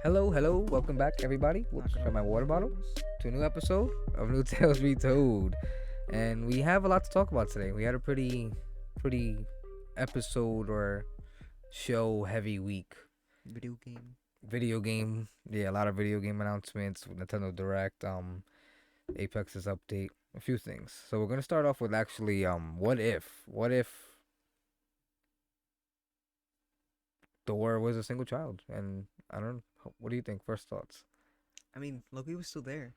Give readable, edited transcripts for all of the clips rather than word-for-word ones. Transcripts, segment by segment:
Hello, welcome back, everybody. Whoops, got my water bottle. To a new episode of New Tales Retold, and we have a lot to talk about today. We had a pretty episode or show heavy week. Video game. Video game, yeah, a lot of video game announcements. Nintendo Direct, Apex's update, a few things. So we're gonna start off with actually, what if Thor was a single child? And I don't. What do you think? First thoughts. I mean, Loki was still there,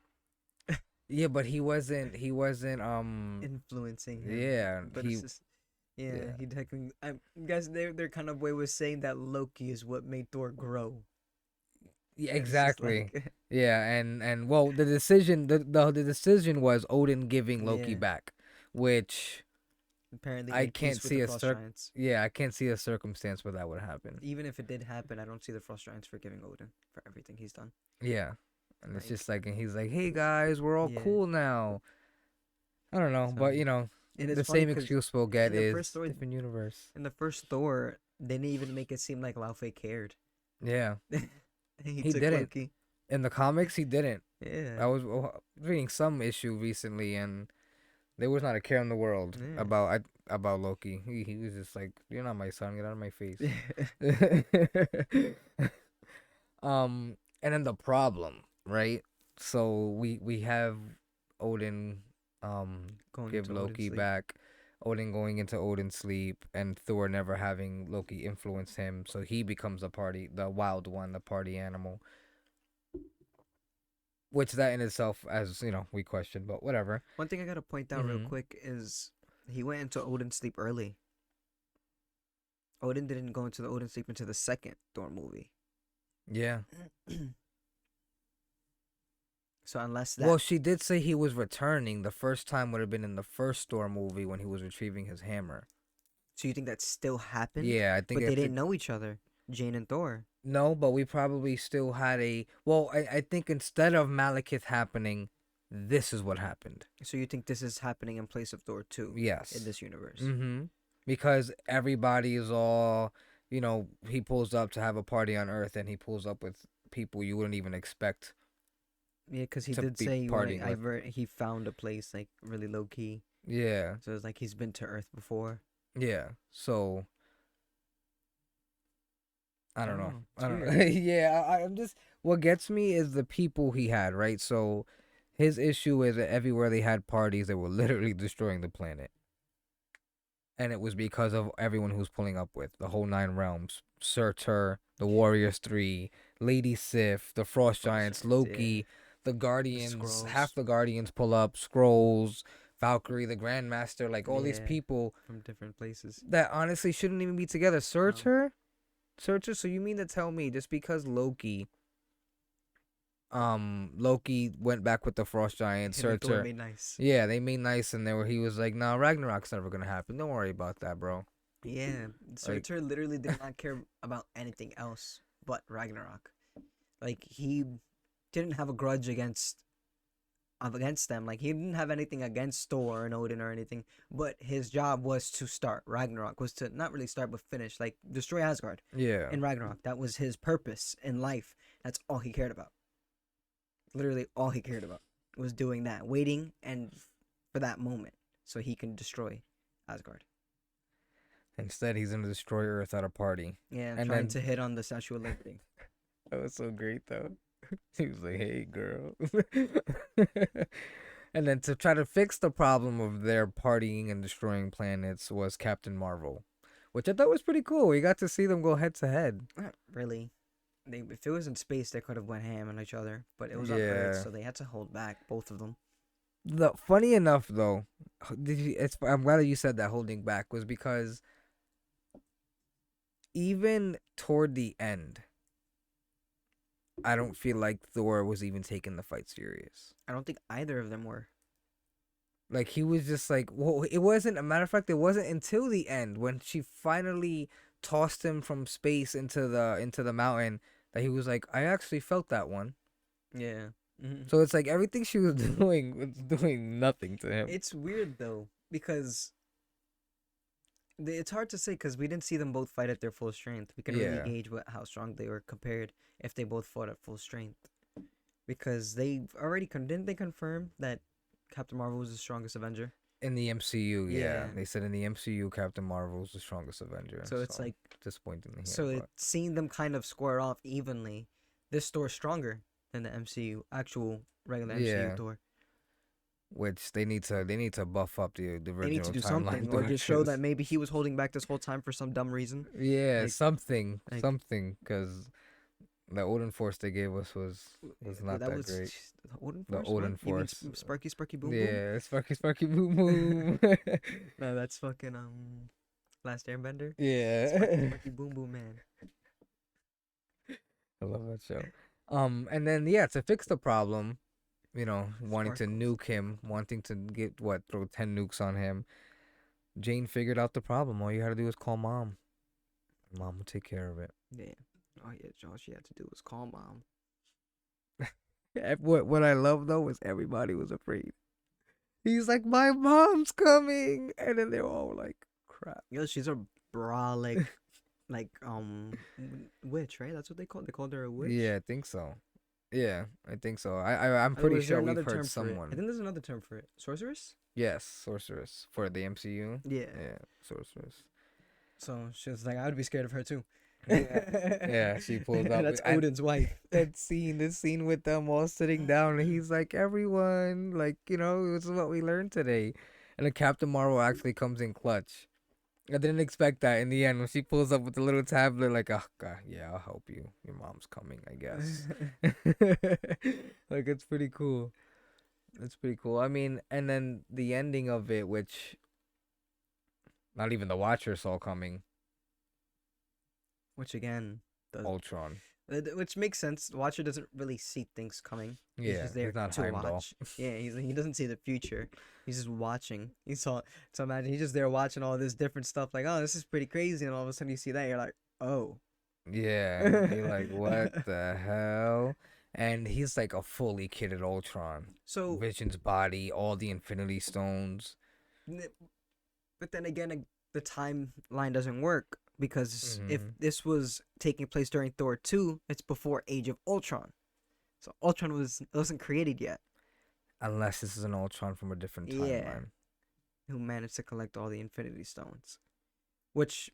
Yeah, but he wasn't. He wasn't. influencing him. Yeah. But He. it's just, yeah, Yeah. he technically. I guess their kind of way was saying that Loki is what made Thor grow. Yeah. And it's just Exactly. like, Yeah. And well, the decision. The decision was Odin giving Loki yeah, back, which apparently I made can't peace with see the a Frost circ. Giants. Yeah, I can't see a circumstance where that would happen. Even if it did happen, I don't see the Frost Giants forgiving Odin for everything he's done. Yeah. And it's Like, just like, and he's like, "Hey guys, we're all yeah. cool now." I don't know, but So, and the it's funny same because excuse we'll get in the is first Thor, different universe. in the first Thor, they didn't even make it seem like Laufey cared. Yeah, he he took didn't. Loki. In the comics, he didn't. I Yeah. was reading some issue recently, and there was not a care in the world Yeah. about Loki. He was just like, "You're not my son. Get out of my face." And then the problem, right? So we have Odin Going give into Odin's Loki sleep. back, Odin going into Odin's sleep, and Thor never having Loki influence him, so he becomes the wild one, the party animal. Which that in itself, as we question, but whatever. One thing I gotta point out real Hmm. quick is he went into Odin's sleep early. Odin didn't go into the Odin sleep into the second Thor movie. Yeah. So unless that, Well, she did say he was returning. The first time would have been in the first Thor movie when he was retrieving his hammer. so you think that still happened? Yeah, I think But they if didn't know each other, Jane and Thor. no, but we probably still had a. Well, I think instead of Malekith happening, this is what happened. So you think this is happening in place of Thor 2 Yes. in this universe? Mm-hmm. Because everybody is all, he pulls up to have a party on Earth, and he pulls up with people you wouldn't even expect. Yeah, because he To did be say partying he found a place like really low key. Yeah. So it's like he's been to Earth before. Yeah. So I don't know. It's I don't know. weird. Yeah, I'm just. What gets me is the people he had, right? So his issue is that everywhere they had parties, they were literally destroying the planet. And it was because of everyone who was pulling up with the whole nine realms: Surtur, the Warriors 3, Lady Sif, the Frost Giants, Giants, Loki, the Guardians. Skrulls. Half the Guardians pull up, Scrolls, Valkyrie, the Grandmaster, like all these Yeah. people From different places. that honestly shouldn't even be together. Surtur? Surtur? So you mean to tell me just because Loki went back with the Frost Giants, And Thor Surtur. made nice. Yeah, they made nice, and he was like, "Nah, Ragnarok's never gonna happen. Don't worry about that, bro." Yeah, Surtur literally did not care about anything else but Ragnarok. Like he didn't have a grudge against them. Like he didn't have anything against Thor and Odin or anything. But his job was to start Ragnarok. Was to not really start but finish. Like destroy Asgard Yeah. in Ragnarok. That was his purpose in life. That's all he cared about. Literally all he cared about was doing that, waiting and for that moment so he can destroy Asgard. Instead, he's gonna destroy Earth at a party. Yeah, And trying then- to hit on the Statue of Liberty. That was so great, though. He was like, "Hey, girl," and then to try to fix the problem of their partying and destroying planets was Captain Marvel, which I thought was pretty cool. We got to see them go head to head. Not really. If it was in space, they could have went ham on each other, but it was on Yeah. Earth, so they had to hold back both of them. The funny enough though, I'm glad that you said that holding back was because even toward the end, I don't feel like Thor was even taking the fight serious. I don't think either of them were. Like he was just like, well, it wasn't a matter of fact. It wasn't until the end when she finally tossed him from space into the mountain that he was like, I actually felt that one. Yeah. Mhm. So it's like everything she was doing was doing nothing to him. It's weird though because It's hard to say because we didn't see them both fight at their full strength. We can really Yeah. gauge how strong they were compared if they both fought at full strength. Because they already didn't they confirm that Captain Marvel was the strongest Avenger? In the MCU, yeah. Yeah. They said in the MCU, Captain Marvel is the strongest Avenger. So it's So like disappointing to hear, so but it's seeing them kind of square off evenly. This Thor's stronger than the MCU actual regular MCU yeah. Thor. Which they need to buff up the They need to original do timeline something or Thor, just show that 'cause maybe he was holding back this whole time for some dumb reason. yeah, Like something, like something, because the Odin Force they gave us was not that that was great. the Odin The Force. What Odin you mean, Force, Sparky Sparky Boom Boom? yeah, Sparky Sparky Boom Boom. No, that's fucking Last Airbender. Sparky Yeah, Sparky Boom Boom Man. I love that show. And then yeah, to fix the problem, wanting to Sparkles. nuke him, wanting to throw 10 nukes on him. Jane figured out the problem. All you had to do was call mom. Mom will take care of it. Yeah. Oh yeah, all she had to do was call mom. What I love though is everybody was afraid. He's like, my mom's coming, and then they're all like, crap. Yo, she's a brolic, like witch, right? That's what they call. They called her a witch. Yeah, I think so. Yeah, I think so. I'm Oh, pretty is there sure we've another heard term for it? I someone. think there's another term for it. Sorceress. Yes, sorceress for the MCU. Yeah. Yeah, sorceress. So she was like, I would be scared of her too. Yeah, yeah. She pulls up. That's Odin's wife. This scene with them all sitting down, and he's like, everyone, like, this is what we learned today. And then Captain Marvel actually comes in clutch. I didn't expect that in the end when she pulls up with the little tablet, like, oh god, yeah, I'll help you. Your mom's coming, I guess. Like, it's pretty cool. It's pretty cool. I mean, and then the ending of it, which not even the Watcher saw coming, Which again, does Ultron. which makes sense. The Watcher doesn't really see things coming. He's Yeah, just there he's not to Heimdall. watch. Yeah, he doesn't see the future. He's just watching. So imagine he's just there watching all this different stuff. Like, oh, this is pretty crazy, and all of a sudden you see that, you're like, oh. Yeah, you're like, what the hell? And he's like a fully kitted Ultron. So, Vision's body, all the Infinity Stones. but then again, the timeline doesn't work because if Hmm. this was taking place during Thor 2, it's before Age of Ultron. So Ultron wasn't created yet. Unless this is an Ultron from a different Yeah. timeline. Who managed to collect all the Infinity Stones, which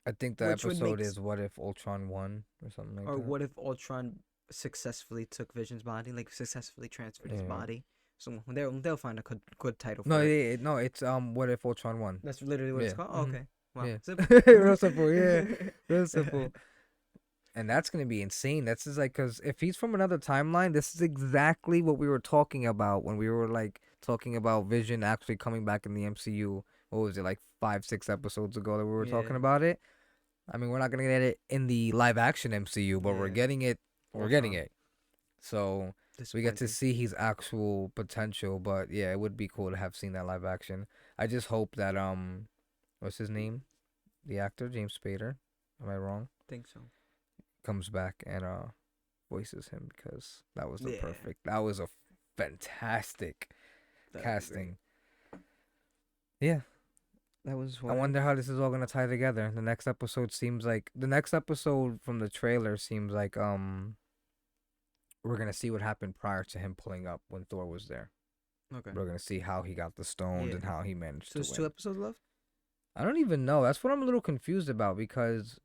I think the Which would episode make is what if Ultron won or something like or that. what if Ultron successfully took Vision's body, like successfully transferred his Yeah. body? So they'll find a good title for No, it. no, it's what if Ultron won? That's literally what it's Yeah. called. Oh, okay. Wow. Yeah. Simple. Real simple, yeah. Real simple. And that's gonna be insane. That's just like, cause if he's from another timeline, this is exactly what we were talking about when we were like talking about Vision actually coming back in the MCU. What was it, like 5-6 episodes ago that we were talking Yeah. about it? I mean, we're not gonna get it in the live action MCU, but we're Yeah. getting it. We're getting Ultron. it. So we get to Disappointing. see his actual potential. But yeah, it would be cool to have seen that live action. I just hope that what's his name? The actor James Spader. Am I wrong? Think so. Comes back and voices him, because that was Yeah. that was a fantastic That'd be casting. Yeah. That was I wonder how this is all gonna tie together. The next episode from the trailer seems like we're gonna see what happened prior to him pulling up when Thor was there. Okay. We're gonna see how he got the stones Yeah. and how he managed So to there's win. 2 episodes left. I don't even know. That's what I'm a little confused about, because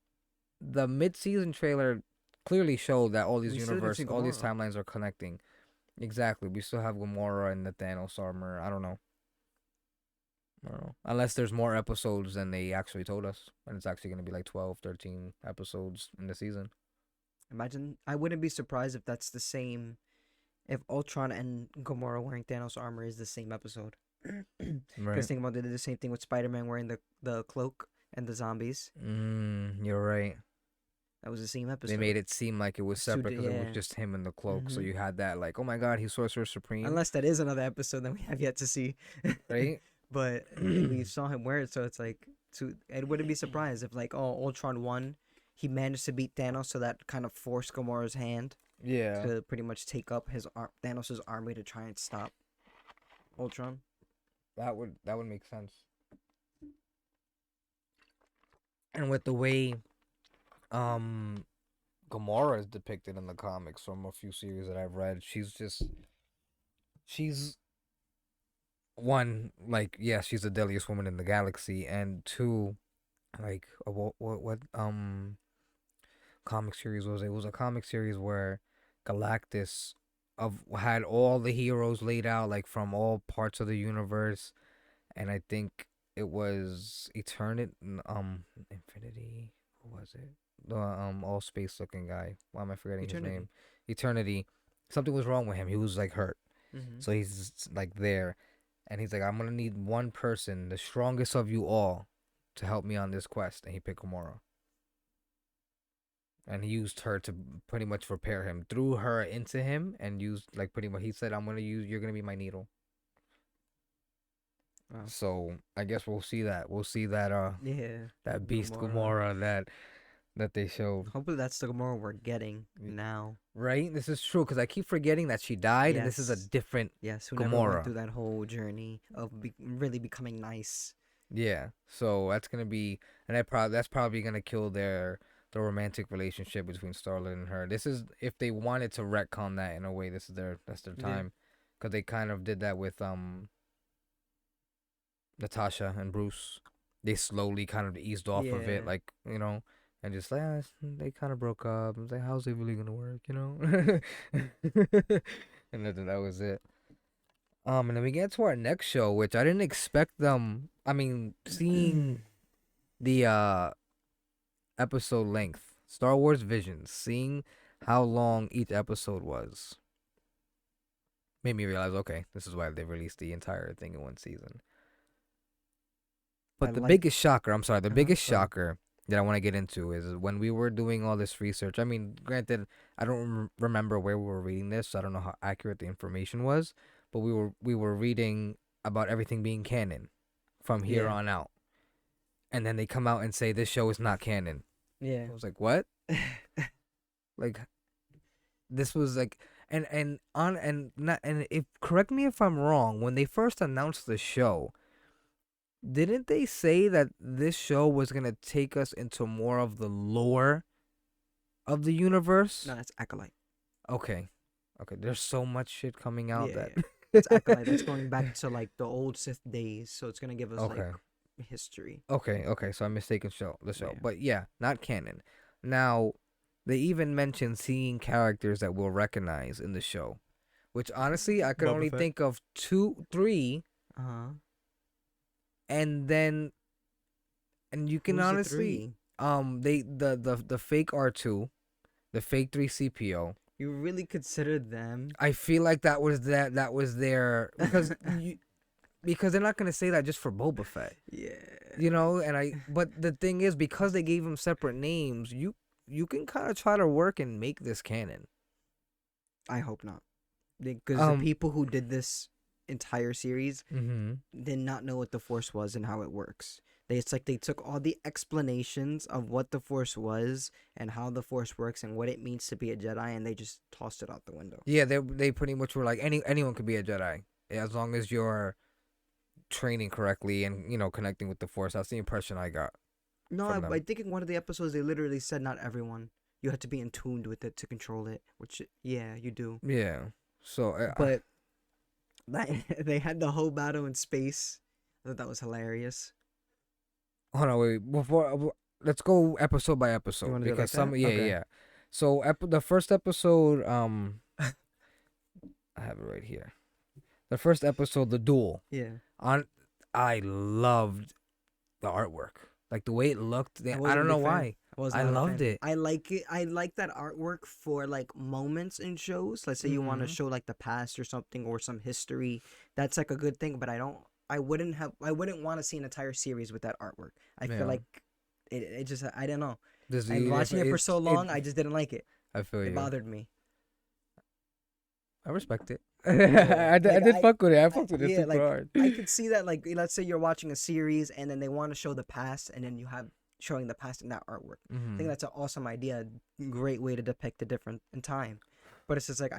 the mid-season trailer clearly showed that all these We still didn't see all these Gamora. timelines are connecting. Exactly. We still have Gamora and the Thanos armor. I don't know. Unless there's more episodes than they actually told us, and it's actually going to be like 12, 13 episodes in the season. Imagine. I wouldn't be surprised if that's the same. If Ultron and Gamora wearing Thanos armor is the same episode. Right. Because think about, they did the same thing with Spider-Man wearing the cloak and the zombies. You're right. That was the same episode. They made it seem like it was Two separate because it was yeah. just him in the cloak. So Mhm. you had that like, oh my god, he's Sorcerer Supreme. Unless that is another episode that we have yet to see. Right? But we saw him wear it, so it's like, it wouldn't be surprised if like, oh, Ultron won. He managed to beat Thanos, so that kind of forced Gamora's hand Yeah. to pretty much take up Thanos' army to try and stop Ultron. That would make sense. and with the way um Gamora is depicted in the comics from a few series that I've read, she's one, like, yeah, she's the deadliest woman in the galaxy, and two, like, what comic series was it? It was a comic series where Galactus of had all the heroes laid out, like, from all parts of the universe, and I think it was Infinity. What was it? The all space looking guy. Why am I forgetting his Eternity. name? Eternity. Something was wrong with him. He was like hurt, Mm-hmm. so he's like there, and he's like, I'm gonna need one person, the strongest of you all, to help me on this quest, and he picked Gamora. And he used her to pretty much repair him. Threw her into him and used, like, pretty much. He said, You're gonna be my needle." Wow. So I guess we'll see that. We'll see that Yeah. that beast Gamora. Gamora that they showed. Hopefully that's the Gamora we're getting now. Right? This is true because I keep forgetting that she died, and this is a Yes. different Yes, who never went Gamora. through that whole journey of really becoming nice. Yeah. So that's gonna be, and that's probably gonna kill the romantic relationship between Starlet and her. This is, if they wanted to retcon that in a way, that's their Yeah. time, because they kind of did that with Natasha and Bruce. They slowly kind of eased off of it, Yeah. like, and just like, they kind of broke up. I was like, how's it really gonna work, And then that was it. And then we get to our next show, which I didn't expect them. I mean, seeing the episode length, Star Wars Visions, seeing how long each episode was, made me realize, okay, this is why they released the entire thing in one season. But the biggest shocker, I'm sorry, the biggest shocker that I want to get into is when we were doing all this research. I mean, granted, I don't remember where we were reading this, so I don't know how accurate the information was, but we were reading about everything being canon from here on out. And then they come out and say this show is not canon. Yeah. I was like, what? Like, this was like, and if, correct me if I'm wrong, when they first announced the show, didn't they say that this show was gonna take us into more of the lore of the universe? No, that's Acolyte. Okay. There's so much shit coming out that. It's Acolyte. That's going back to like the old Sith days, so it's gonna give us like history. Okay. So I'm mistaken the show. Yeah. But yeah, not canon. Now, they even mentioned seeing characters that we'll recognize in the show, which honestly I could only think of 2, 3. And then, and you can Who's honestly, the fake R2, the fake 3CPO. You really considered them? I feel like that was their, because because they're not gonna say that just for Boba Fett. Yeah. But the thing is, because they gave them separate names, you can kind of try to work and make this canon. I hope not, because the people who did this entire series did not know what the Force was and how it works. It's like they took all the explanations of what the Force was and how the Force works and what it means to be a Jedi, and they just tossed it out the window. Yeah, they pretty much were like, anyone could be a Jedi as long as you're training correctly and connecting with the Force. That's the impression I got. No, I think in one of the episodes they literally said not everyone. You had to be in tune with it to control it, which yeah, you do. Yeah. So, but they had the whole battle in space. I thought that was hilarious. Hold on, wait. Before, let's go episode by episode, because yeah. So the first episode, I have it right here. The first episode, the duel. Yeah. I loved the artwork, like the way it looked. I don't know why. I loved it. I like it. I like that artwork for like moments in shows. Let's say you want to show like the past or something or some history. That's like a good thing. But I wouldn't want to see an entire series with that artwork. I feel like it just, I don't know. And watching it for so long, I just didn't like it. I feel you. It bothered me. I respect it. Yeah. I did fuck with it. I fucked with it super hard. I could see that, like, let's say you're watching a series and then they want to show the past, and then you have showing the past in that artwork. I think that's an awesome idea. Great way to depict the different in time. But it's just like,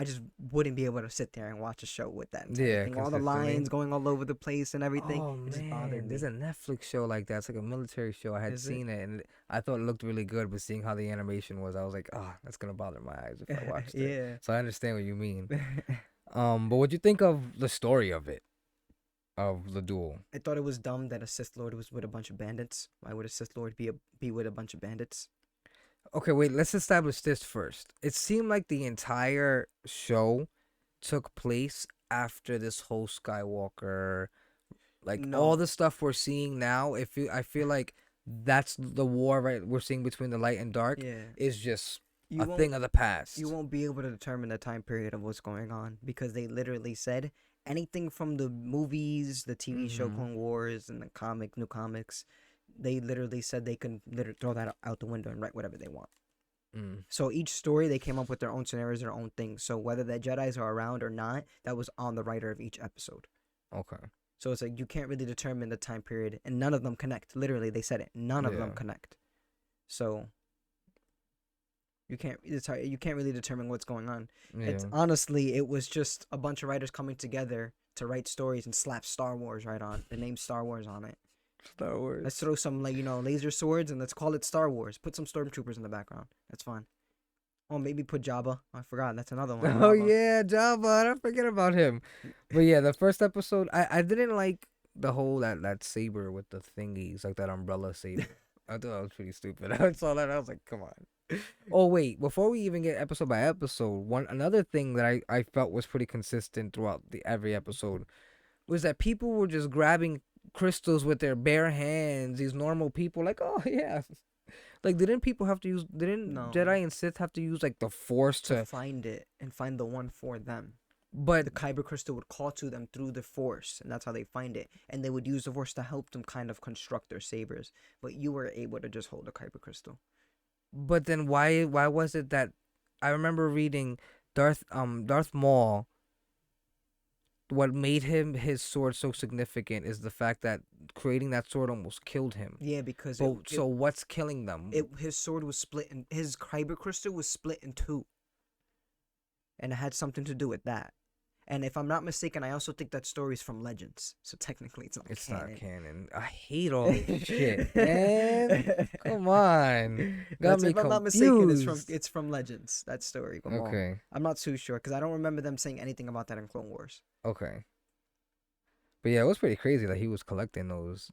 I just wouldn't be able to sit there and watch a show with that entire Yeah, thing. All the lines consistently. going all over the place and everything. Oh It just bothered man, there's me. a Netflix show like that. It's like a military show. I had Is it? seen it and I thought it looked really good, but seeing how the animation was, I was like, oh, that's gonna bother my eyes if I watched it. Yeah. So I understand what you mean. But what you think of the story of it, of the duel? I thought it was dumb that a Sith Lord was with a bunch of bandits. Why would a Sith Lord be with a bunch of bandits? Okay, wait, let's establish this first. It seemed like the entire show took place after this whole Skywalker, like all No. the stuff we're seeing now. I feel like that's the war, right, we're seeing between the light and dark Yeah. is just You a won't thing of the past. you won't be able to determine the time period of what's going on because they literally said anything from the movies, the TV show Mm-hmm. Clone Wars, and the new comics. They literally said they can literally throw that out the window and write whatever they want. Mm, So each story they came up with their own scenarios, their own things. So whether the Jedi's are around or not, that was on the writer of each episode. okay. So it's like you can't really determine the time period, and none of them connect. Literally, they said it. None of them Yeah. connect. So you can't really determine what's going on. It's Yeah. honestly, it was just a bunch of writers coming together to write stories and slap Star Wars right on the name Star Wars on it. Star Wars. Let's throw some laser swords and let's call it Star Wars. Put some stormtroopers in the background. That's fine. Oh, maybe put Jabba. I forgot. That's another one. Oh Jabba. yeah, Jabba. Don't forget about him. But yeah, the first episode, I didn't like the whole that saber with the thingies, like that umbrella saber. I thought that was pretty stupid. I saw that, I was like, come on. Oh wait, before we even get episode by episode, another thing that I felt was pretty consistent throughout every episode was that people were just grabbing crystals with their bare hands. These normal people, like, oh yeah, like didn't people have to use? Didn't No. Jedi and Sith have to use like the Force To to? find it and find the one for them. But The Kyber crystal would call to them through the Force, and that's how they find it. And they would use the Force to help them kind of construct their sabers. But you were able to just hold a Kyber crystal. But then why was it that I remember reading Darth Maul, what made his sword so significant is the fact that creating that sword almost killed him. Yeah, because So what's killing them? his sword was split in his Kyber crystal was split in two, and it had something to do with that. And if I'm not mistaken, I also think that story is from Legends, so technically it's not It's canon. not canon. I hate all this shit, man. Come on. Got me If I'm not mistaken, confused. it's from Legends, that story. Okay. I'm not too sure because I don't remember them saying anything about that in Clone Wars. Okay. But yeah, it was pretty crazy that he was collecting those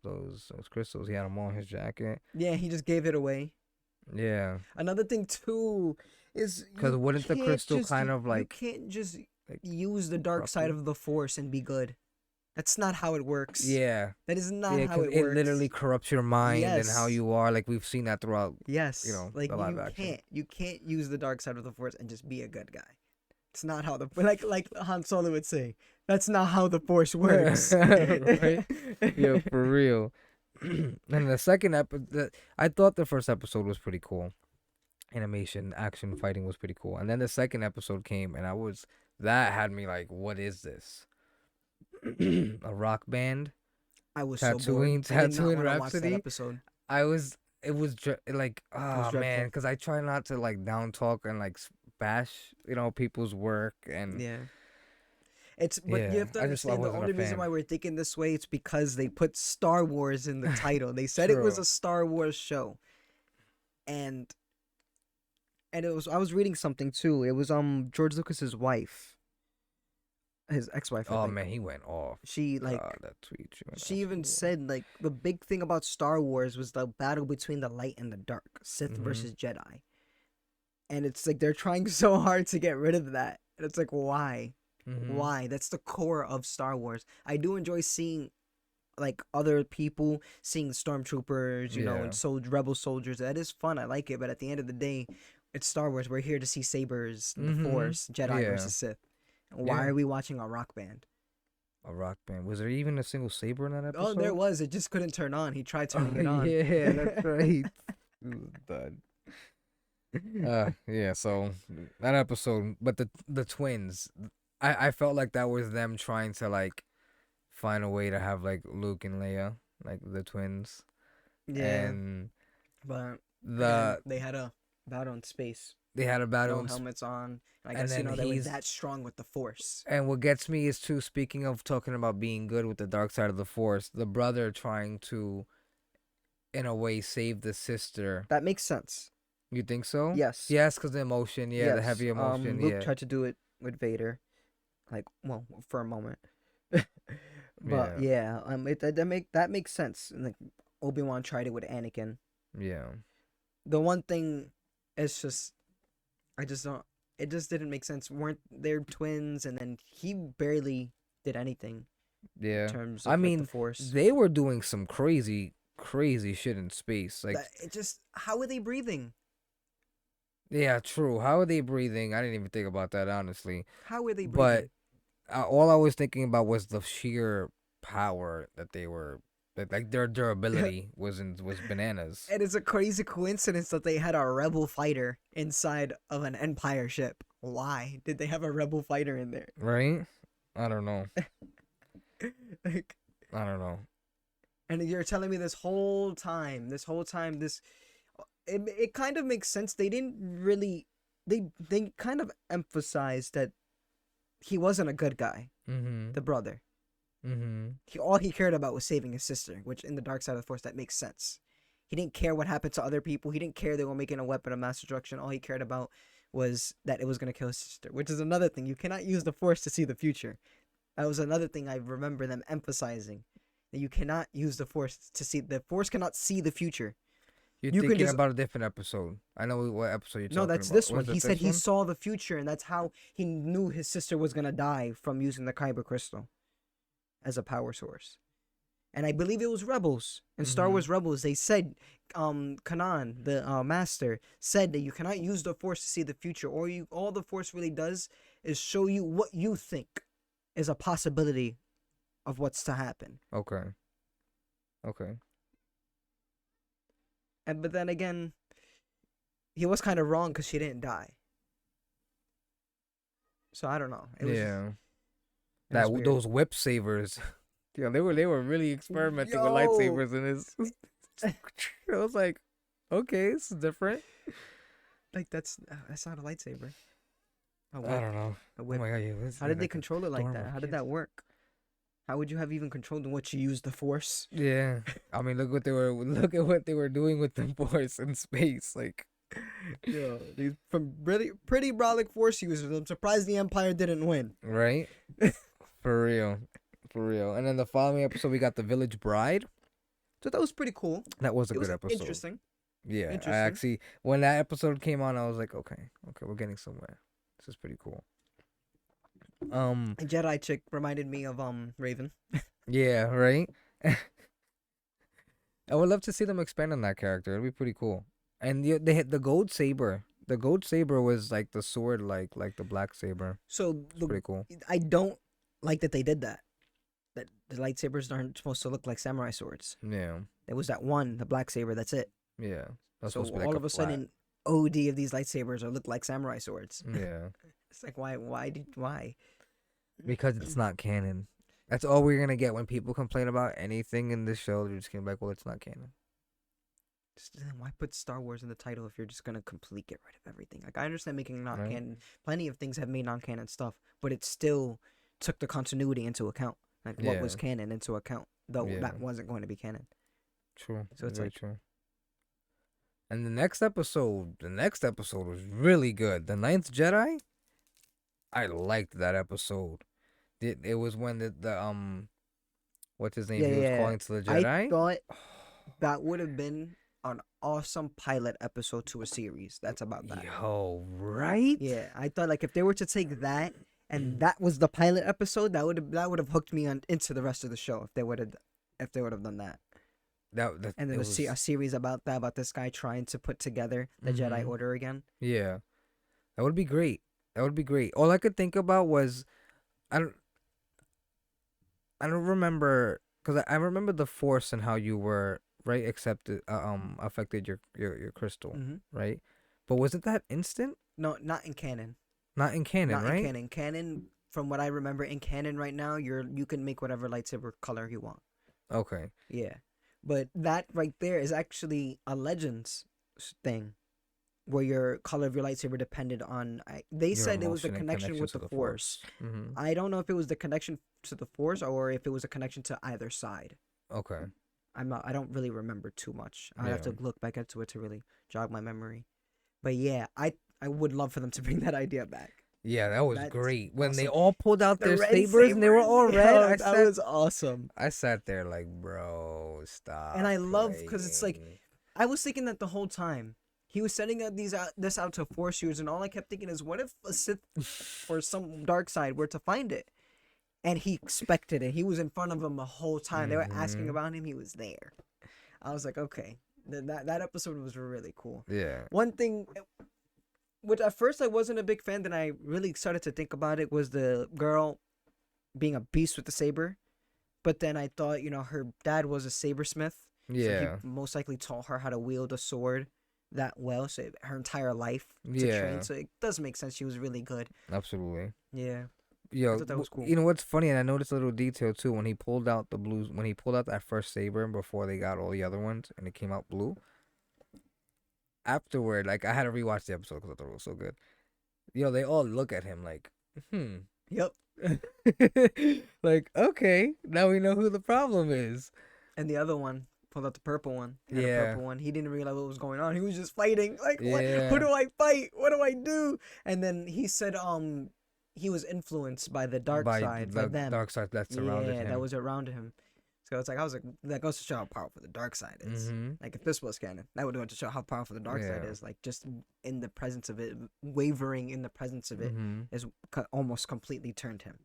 crystals. He had them on his jacket. Yeah, he just gave it away. Yeah. Another thing too is Because you wouldn't the can't crystal just- kind of you like can't just like use the dark side corrupted? of the Force and be good. That's not how it works. Yeah. That is not Yeah, how because it it works. literally corrupts your mind and how Yes. you are. Like we've seen that throughout. Yes. you know, like the live action. you can't use the dark side of the Force and just be a good guy. It's not how the like Han Solo would say. That's not how the Force works. Right? Yeah, for real. And the second episode, I thought the first episode was pretty cool. Animation, action, fighting was pretty cool. And then the second episode came, and that had me like, what is this? A rock band? I was so bored. Tatooine, I did not Tatooine want to watch that Rhapsody. episode. It was like, oh dreadful. man, because I try not to like down talk and like bash, people's work and Yeah. But Yeah, you have to I just understand the wasn't a only reason fan. why we're thinking this way it's because they put Star Wars in the title. They said it was True. a Star Wars show. And it was I was reading something too. It was George Lucas's wife. His ex-wife, I Oh think. man, he went off. She like God, that tweet. she even said like the big thing about Star Wars was the battle between the light and the dark, Sith Mhm. versus Jedi. And it's like they're trying so hard to get rid of that. And it's like why? Mm-hmm. Why? That's the core of Star Wars. I do enjoy seeing like other people seeing stormtroopers, Yeah. and rebel soldiers. That is fun. I like it, but at the end of the day, it's Star Wars. We're here to see sabers, the Mhm. Force, Jedi Yeah. versus Sith. Why Yeah. are we watching a rock band? A rock band. Was there even a single saber in that episode? Oh, there was. It just couldn't turn on. He tried turning it on. Yeah, that's right. He was done. Yeah. So that episode, but the twins, I felt like that was them trying to like find a way to have like Luke and Leia, like the twins, Yeah, and but the they had a battle in space. They had a battle, no helmets on. And I and guess then they were that strong with the Force. And what gets me is too. Speaking of talking about being good with the dark side of the Force, the brother trying to, in a way, save the sister. That makes sense. You think so? Yes. Yes, because the emotion. Yeah, the heavy emotion. Luke Yeah. tried to do it with Vader, like, well, for a moment. But Yeah. yeah, that makes sense. And like Obi-Wan tried it with Anakin. Yeah. The one thing is just I just don't it just didn't make sense. Weren't they twins, and then he barely did anything in Yeah. terms I of like the mean, Force. they were doing some crazy, crazy shit in space. Like, That it just how are they breathing? yeah, true. How are they breathing? I didn't even think about that, honestly. How are they But breathing? all I was thinking about was the sheer power that they were, like their durability was bananas. It is a crazy coincidence that they had a rebel fighter inside of an Empire ship. Why did they have a rebel fighter in there? Right? I don't know. Like, I don't know. and you're telling me this whole time, it kind of makes sense. They didn't really, they kind of emphasized that he wasn't a good guy, Mm-hmm. the brother. Mm-hmm. All he cared about was saving his sister, which in the dark side of the Force that makes sense. He didn't care what happened to other people. He didn't care they were making a weapon of mass destruction. All he cared about was that it was going to kill his sister, which is another thing. You cannot use the Force to see the future. That was another thing I remember them emphasizing. That you cannot use the Force to see. The Force cannot see the future. You're You can thinking just about a different episode. I know what episode you're no. talking That's about. this Was one. it He said this he one? saw the future, and that's how he knew his sister was gonna die from using the Kyber crystal as a power source. And I believe it was Rebels in Star Mm-hmm. Wars Rebels. They said, Kanan, the master, said that you cannot use the Force to see the future, or all the Force really does is show you what you think is a possibility of what's to happen. Okay. Okay. And but then again, he was kind of wrong because she didn't die. So I don't know. Yeah. It was weird. Those whip savers. Yeah, they were really experimenting with Yo! lightsabers in this. I was like, okay, this is different. Like that's not a lightsaber. A I whip. don't know. A Oh whip. my god, yeah. How did they control it like that? How did that work? How would you have even controlled what you used the Force? Yeah, I mean, look at what they were doing with the Force in space. Like, Yeah, these from really pretty brolic Force users. I'm surprised the Empire didn't win. right? For real, for real. And then the following episode, we got the Village Bride. So that was pretty cool. That was a It good was episode. interesting. Yeah, I Interesting. actually, when that episode came on, I was like, okay, we're getting somewhere. This is pretty cool. A Jedi chick reminded me of Raven. Yeah, right. I would love to see them expand on that character. It'd be pretty cool. And they had the gold saber. The gold saber was like the sword, like the black saber. So It's pretty cool. I don't like that they did that. That the lightsabers aren't supposed to look like samurai swords. Yeah, There was that one, the black saber. That's it. yeah. That's So supposed to be like all of a flat. sudden, OD of these lightsabers are look like samurai swords. Yeah, It's like why? because it's not canon. That's all we're gonna get when people complain about anything in this show. They're just gonna be like, well, it's not canon. Then why put Star Wars in the title if you're just gonna completely get rid of everything? Like I understand making Right. non-canon. Plenty of things have made non-canon stuff, but it still took the continuity into account, like what was Yeah. canon into account, though Yeah. that wasn't going to be canon. True. So it's very like- true. And the next episode was really good. The Ninth Jedi. I liked that episode. It was when the what's his name? Yeah, He was yeah, calling to the I Jedi. thought that would have been an awesome pilot episode to a series. That's about that. Yo, right? Yeah, I thought like if they were to take that Mm. and that was the pilot episode, that would have hooked me into the rest of the show if they would have done that. That And then it a series about this guy trying to put together the Jedi Mhm. Order again. Yeah, that would be great. That would be great. All I could think about was, I don't, I don't remember because I remember the Force and how you were right accepted affected your crystal, Mm-hmm. right? But wasn't that instant? No, not in canon. Not in canon, Not right? in canon. Canon, from what I remember, in canon right now, you can make whatever lightsaber color you want. Okay. Yeah, but that right there is actually a Legends thing. where your color of your lightsaber depended on. They Your said it was the emotion and connection connection with to the the Force. force. Mm-hmm. I don't know if it was the connection to the Force or if it was a connection to either side. Okay. I don't really remember too much. I'd have Yeah. to look back into it to really jog my memory. But yeah, I would love for them to bring that idea back. Yeah, that was That's great. When they awesome. all pulled out The their red sabers and they were all red, yo, that was awesome. I sat there like, bro, stop. And I love because it's like playing. I was thinking that the whole time. He was sending this out to Force users, and all I kept thinking is, what if a Sith or some dark side were to find it? And he expected it. He was in front of them the whole time. They were asking about him. He was there. I was like, okay. That episode was really cool. Yeah. One thing, which at first I wasn't a big fan, then I really started to think about it, was the girl being a beast with the saber. But then I thought, her dad was a sabersmith. Yeah. So he most likely taught her how to wield a sword that well, so her entire life to train. So it does make sense. She was really good. Absolutely. Yeah. Yo, I thought that was cool. You know what's funny, and I noticed a little detail too when he pulled out that first saber before they got all the other ones, and it came out blue. Afterward, like I had to rewatch the episode because I thought it was so good. Yo, they all look at him like, Yep. like, okay, now we know who the problem is. And the other one pulled out the purple one. He had a Yeah. purple one. He didn't realize what was going on. He was just fighting. Like, Yeah. who do I fight? What do I do? And then he said, he was influenced by the dark side, by them. Dark side that surrounded him. Yeah, that was around him. So I was like, that goes to show how powerful the dark side is. Like, if this was canon, that would go to show how powerful the dark side is. Like, just in the presence of it, wavering in the presence of it, is almost completely turned him.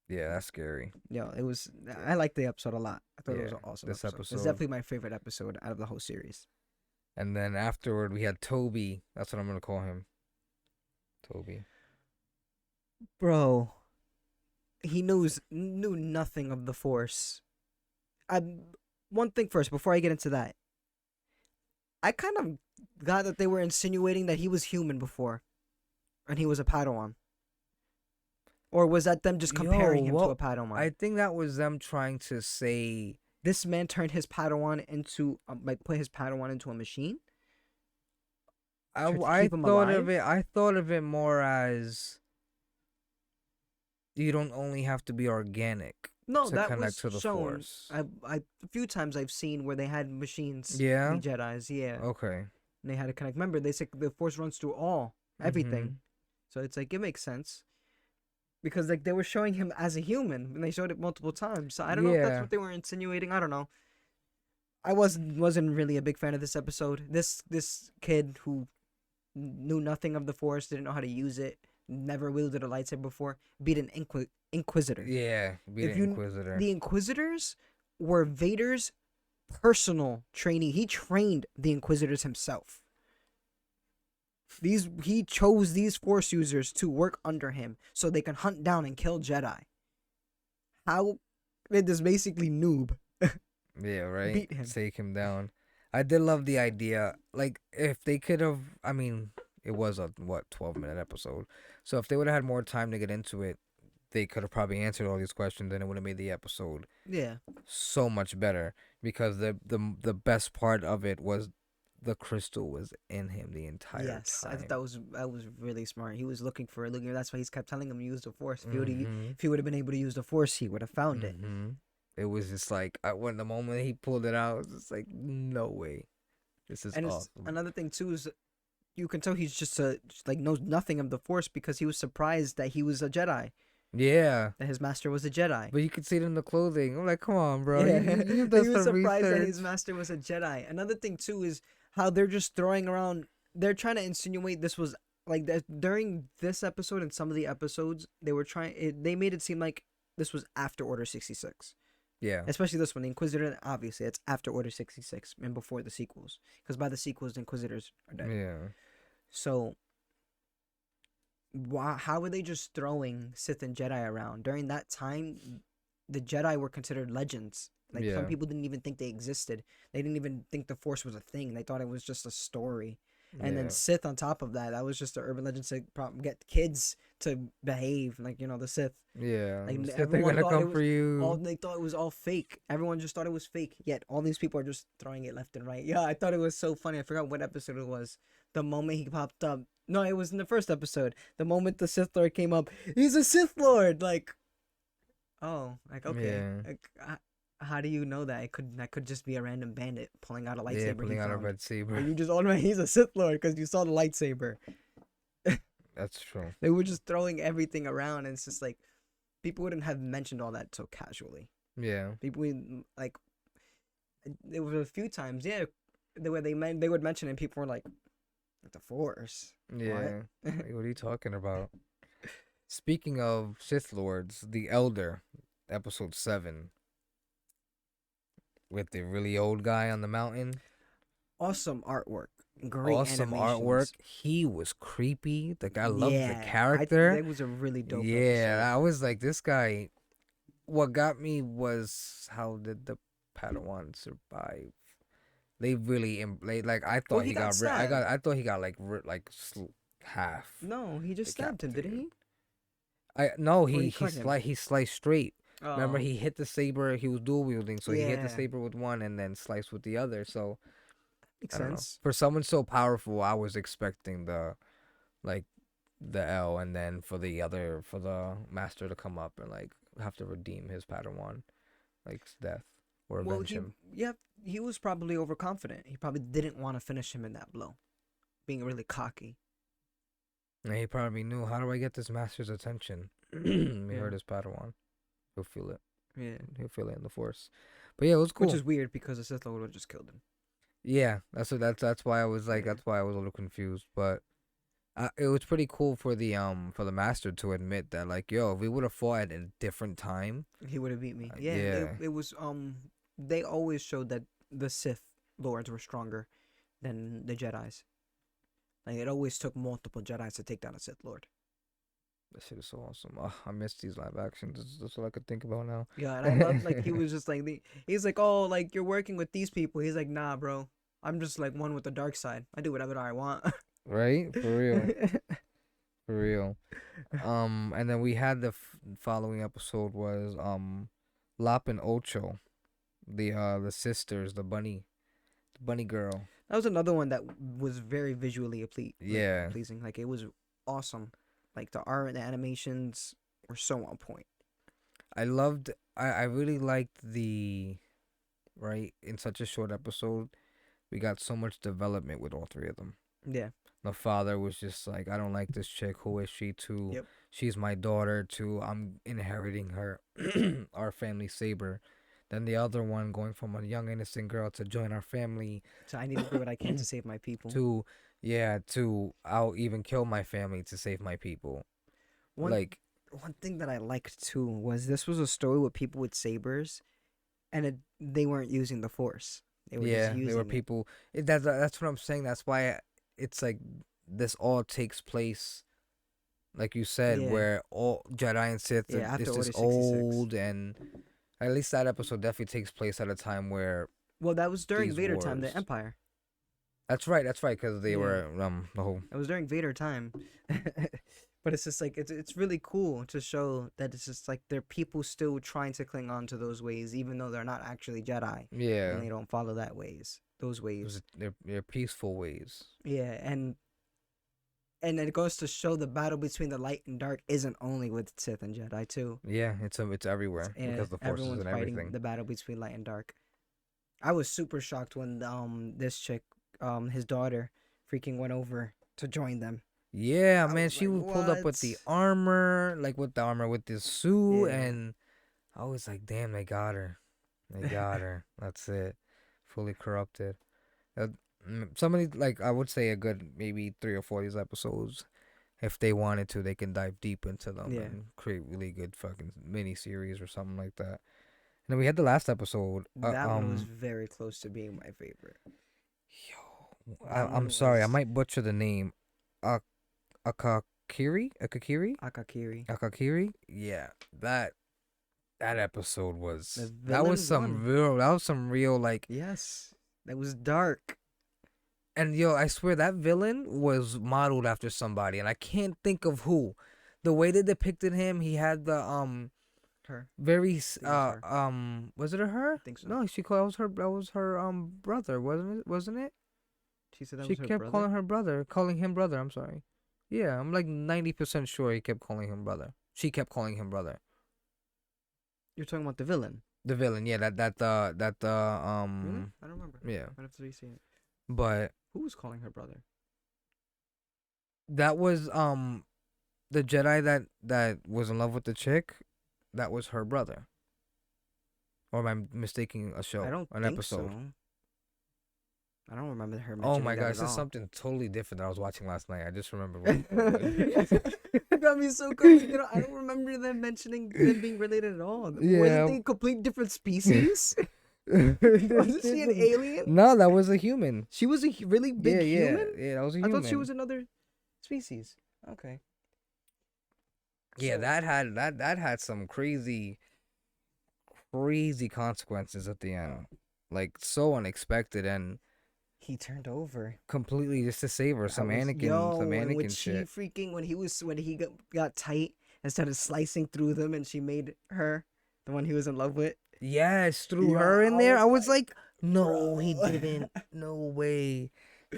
Yeah, that's scary. Yeah, it was. I liked the episode a lot. I thought it was an awesome this episode. It's definitely my favorite episode out of the whole series. And then afterward, we had Toby. That's what I'm gonna call him. Toby. Bro, he knew nothing of the Force. One thing first, before I get into that, I kind of got that they were insinuating that he was human before, and he was a Padawan. Or was that them just comparing him to a Padawan? I think that was them trying to say this man turned his Padawan into put his Padawan into a machine. I thought of it more as you don't only have to be organic. No, to that connect was to the shown. Force. A few times I've seen where they had machines. Yeah. The Jedis. Yeah. Okay. And they had to connect. Remember, they said the Force runs through everything. So it's like it makes sense. Because like they were showing him as a human, and they showed it multiple times. So I don't know if that's what they were insinuating. I don't know. I wasn't really a big fan of this episode. This kid who knew nothing of the Force, didn't know how to use it, never wielded a lightsaber before, beat an Inquisitor. Yeah, beat an Inquisitor. The Inquisitors were Vader's personal trainee. He trained the Inquisitors himself. He chose these Force users to work under him so they can hunt down and kill Jedi. How did this basically noob yeah, right? beat him? Take him down. I did love the idea. Like, if they could have, I mean, it was a, 12-minute episode. So if they would have had more time to get into it, they could have probably answered all these questions and it would have made the episode so much better. Because the best part of it was the crystal was in him the entire time. Yes, I thought that was really smart. He was looking. That's why he's kept telling him to use the Force. If he would have been able to use the Force, he would have found it. It was just like when the moment he pulled it out, it was just like, no way, this is awesome. Another thing too is you can tell he's just knows nothing of the Force because he was surprised that he was a Jedi. Yeah, that his master was a Jedi. But you could see it in the clothing. I'm like, come on, bro. Yeah. You he was surprised that his master was a Jedi. Another thing too is how they're just throwing around. They're trying to insinuate this was like that during this episode and some of the episodes. They made it seem like this was after Order 66. Yeah. Especially this one, the Inquisitor. Obviously, it's after Order 66 and before the sequels, because by the sequels, the Inquisitors are dead. Yeah. So, how were they just throwing Sith and Jedi around during that time? The Jedi were considered legends. Like some people didn't even think they existed. They didn't even think the Force was a thing. They thought it was just a story. And then Sith on top of that, that was just an urban legend to get kids to behave like the Sith. Yeah, like they're gonna come for you. They thought it was all fake. Everyone just thought it was fake. Yet all these people are just throwing it left and right. Yeah, I thought it was so funny. I forgot what episode it was, the moment he popped up. No, it was in the first episode. The moment the Sith Lord came up, he's a Sith Lord. Like, oh, like okay, Yeah. like, how do you know that? That could just be a random bandit pulling out a Yeah, lightsaber he pulling out a found. red saber. But you just automatically he's a Sith Lord because you saw the lightsaber. That's true. They were just throwing everything around, and it's just like people wouldn't have mentioned all that so casually. Yeah. People like there was a few times, yeah, the way they would mention it, and people were like, the Force. Yeah. What? Like, what are you talking about? Speaking of Sith Lords, the Elder, episode 7, with the really old guy on the mountain. Awesome artwork, great Awesome artwork. animations. He was creepy. Like, I loved the Yeah, character. that was a really dope Yeah, episode. I was like, this guy. What got me was how did the Padawan survive? They really like I Well, thought he he got got stabbed. I thought he got like half No, he just stabbed him, didn't decapitated. he? I no, Or he cut him. he sliced straight. Remember, Oh, he hit the saber. He was dual wielding, so he hit the yeah, saber with one and then sliced with the other. So makes I don't know. sense. For someone so powerful, I was expecting like the L, and then for the master to come up and like have to redeem his Padawan, like death or Well, avenge him. he was probably overconfident. He probably didn't want to finish him in that blow, being really cocky. And he probably knew, how do I get this master's attention? He Yeah, heard his Padawan. He'll feel it. yeah. He'll feel it in the Force. But yeah, it was cool. Which is weird because the Sith Lord would have just killed him. Yeah, that's why I was like, Yeah. that's why I was a little confused. But it was pretty cool for the master to admit that, like, yo, if we would have fought at a different time, He would have beat me. Yeah, yeah, it was they always showed that the Sith Lords were stronger than the Jedi's. Like it always took multiple Jedi's to take down a Sith Lord. that shit is so awesome. Oh, I miss these live actions. That's all I could think about now. Yeah, and I love like he was just like he's like, oh, like you're working with these people. He's like, nah, bro, I'm just like one with the dark side. I do whatever I want. Right, for real, for real. And then we had the following episode was Lop and Ocho, the sisters, the bunny girl. That was another one that was very visually Yeah, pleasing. Like it was awesome. Like the art and the animations were so on point. I really liked the, right, in such a short episode, we got so much development with all three of them. Yeah. The father was just like, I don't like this chick. Who is she? To Yep. she's my daughter. To I'm inheriting her, our family saber. Then the other one going from a young innocent girl to join our family. So I need to do what I can to save my people. To yeah, to I'll even kill my family to save my people. One Like, one thing that I liked too was this was a story with people with sabers, and they weren't using the Force. They were yeah, just using there were it. people. That's what I'm saying. That's why it's like this all takes place, like you said, Yeah. where all Jedi and Sith Yeah, after is Order just 66. old, and at least that episode definitely takes place at a time where Well, that was during these Vader time, the wars. Empire. That's right, because they Yeah. were the whole. It was during Vader time. But it's just like it's really cool to show that it's just like there are people still trying to cling on to those ways, even though they're not actually Jedi Yeah, and they don't follow those ways. they're peaceful ways. Yeah, and it goes to show the battle between the light and dark isn't only with Sith and Jedi too. Yeah, it's everywhere Yeah, because the Force is everyone's in fighting everything. the battle between light and dark. I was super shocked when this chick, his daughter, freaking went over to join them. Yeah, I man, was she like, was pulled up with what? the armor, like with the armor with the suit, Yeah. and I was like, damn, they got her. They got her. That's it. Fully corrupted. Uh, Somebody, like, I would say a good maybe 3 or 4 of these episodes, if they wanted to, they can dive deep into them Yeah. and create really good fucking mini series or something like that. And then we had the last episode. That one was very close to being my favorite. Yo, That I'm one sorry, I was- might butcher the name. Akakiri? Akakiri. Akakiri? Yeah, that episode was The that was villain won. some real like. Yes, that was dark. And yo, I swear that villain was modeled after somebody, and I can't think of who. The way they depicted him, he had the Her. very it was was it a her? I think so. No, she called, that was her brother, wasn't it? She said that She was her kept brother. calling him brother. I'm sorry. Yeah, I'm like 90% sure he kept calling him brother. She kept calling him brother. You're talking about the villain. The villain, yeah, Really? I don't remember. yeah. I'd have to re-see it. But Who was calling her brother? that was the Jedi that was in love with the chick. That was her brother. Or am I mistaking a I show, don't an think so. episode? I don't remember her Oh mentioning my that god, at this is all. something totally different that I was watching last night. I just remember what it It got me so confused. I don't remember them mentioning them being related at all. Wasn't Yeah. they complete different species? Wasn't she an alien? No, that was a human. She was a really big human? Yeah, that was a I human. thought she was another species. Okay. Yeah, So- that had some crazy consequences at the end. Like so unexpected and He turned over. completely just to save her. Some And when Anakin she shit. freaking when he got tight and started slicing through them, and she made her the one he was in love with. Yes, threw Yo, her in I there. was I was like, like, no, bro. he didn't. No way.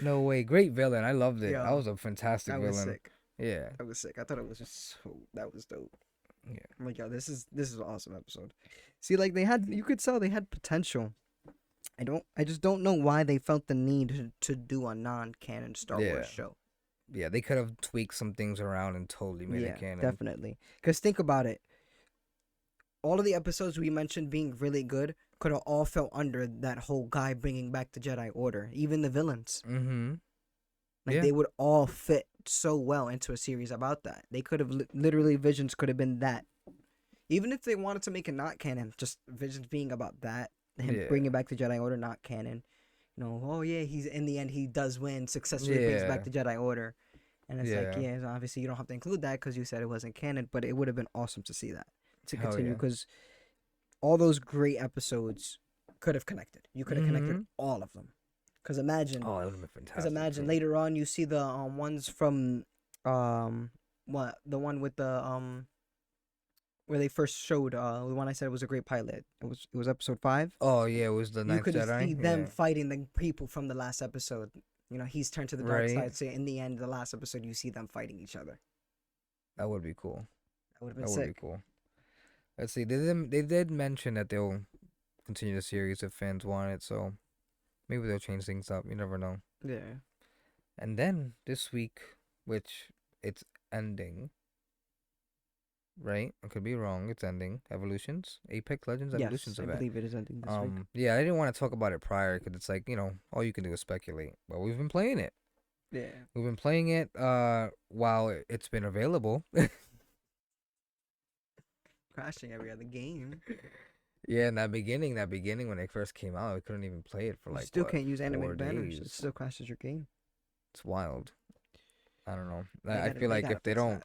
No way. Great villain. I loved it. That Yo, was a fantastic that was villain. sick. Yeah. That was sick. I thought it was just that was dope. Yeah. I'm like, yo, this is an awesome episode. See, like you could tell they had potential. I just don't know why they felt the need to do a non-canon Star Yeah. Wars show. Yeah, they could have tweaked some things around and totally made it canon. Definitely. Because think about it. All of the episodes we mentioned being really good could have all fell under that whole guy bringing back the Jedi Order. Even the villains. Mm-hmm. Like, they would all fit so well into a series about that. They could have literally Visions could have been that. Even if they wanted to make it not canon, just Visions being about that, him bringing back the Jedi Order, not canon. You know, oh yeah, he's in the end he does win, successfully brings back the Jedi Order, and it's like, yeah, obviously you don't have to include that because you said it wasn't canon, but it would have been awesome to see that to continue because all those great episodes could have connected. You could have connected all of them. Because imagine, that would have been fantastic. Because imagine later on you see the ones from the one with the where they first showed the one I said was a great pilot. It was episode 5. Oh yeah, it was the Ninth You could Jedi. see them fighting the people from the last episode. You know, he's turned to the dark side. So in the end, the last episode, you see them fighting each other. That would be cool. That would have been sick. Would be cool. Let's see. They did mention that they'll continue the series if fans want it. So maybe they'll change things up. You never know. Yeah. And then this week, which it's ending. Right? I could be wrong. It's ending. Evolutions? Apex Legends Evolutions event. I believe it is ending this week. Yeah, I didn't want to talk about it prior because it's like, all you can do is speculate. But we've been playing it. Yeah. We've been playing it while it's been available. Crashing every other game. Yeah, in that beginning when it first came out, we couldn't even play it for You like still can't use animated banners. days. It still crashes your game. It's wild. I don't know. I feel like if they don't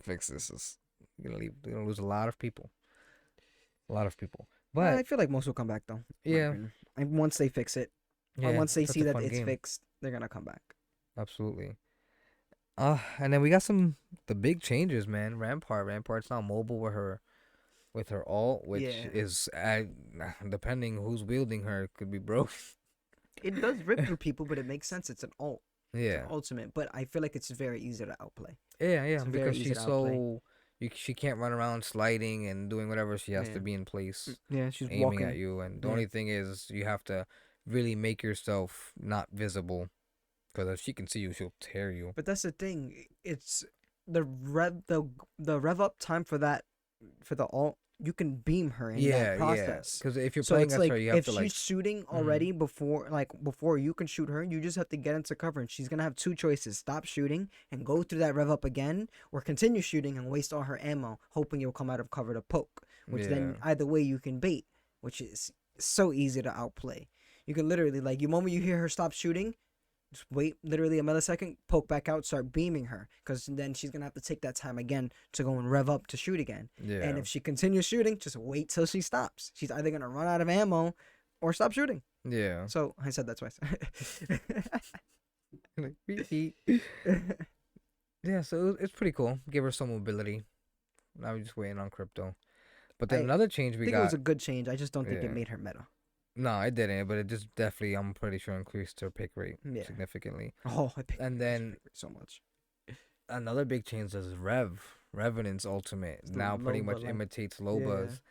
fix this, it's they're gonna lose a lot of people. But I feel like most will come back though. Yeah. And once they fix it, or once they see that it's game. fixed, they're gonna come back. Absolutely. And then we got the big changes, man. Rampart's now mobile with her ult, which is depending who's wielding her, it could be broke. It does rip through people, but it makes sense. It's an ult. Yeah. It's an ultimate, but I feel like it's very easy to outplay. Yeah, because she's so she can't run around sliding and doing whatever. She has to be in place. Yeah, she's aiming walking at you, and the only thing is you have to really make yourself not visible, because if she can see you, she'll tear you. But that's the thing. It's the rev up time for the ult. You can beam her in that process. Because if you're playing against her, you have to if she's shooting already before you can shoot her, you just have to get into cover, and she's gonna have two choices: stop shooting and go through that rev up again, or continue shooting and waste all her ammo, hoping you'll come out of cover to poke. Which then either way you can bait, which is so easy to outplay. You can literally the moment you hear her stop shooting, just wait literally a millisecond, poke back out, start beaming her, because then she's gonna have to take that time again to go and rev up to shoot again. Yeah. And if she continues shooting, just wait till she stops. She's either gonna run out of ammo or stop shooting. Yeah. So I said that twice. Yeah, so it's pretty cool. Give her some mobility. Now we're just waiting on crypto. But then another change we got. I think it was a good change. I just don't think it made her meta. No, it didn't, but it just definitely, I'm pretty sure, increased her pick rate Yeah. significantly. Oh, I pick And increased then so much. another big change is Revenant's ultimate It's now pretty Loba, much like, imitates yeah, Loba's,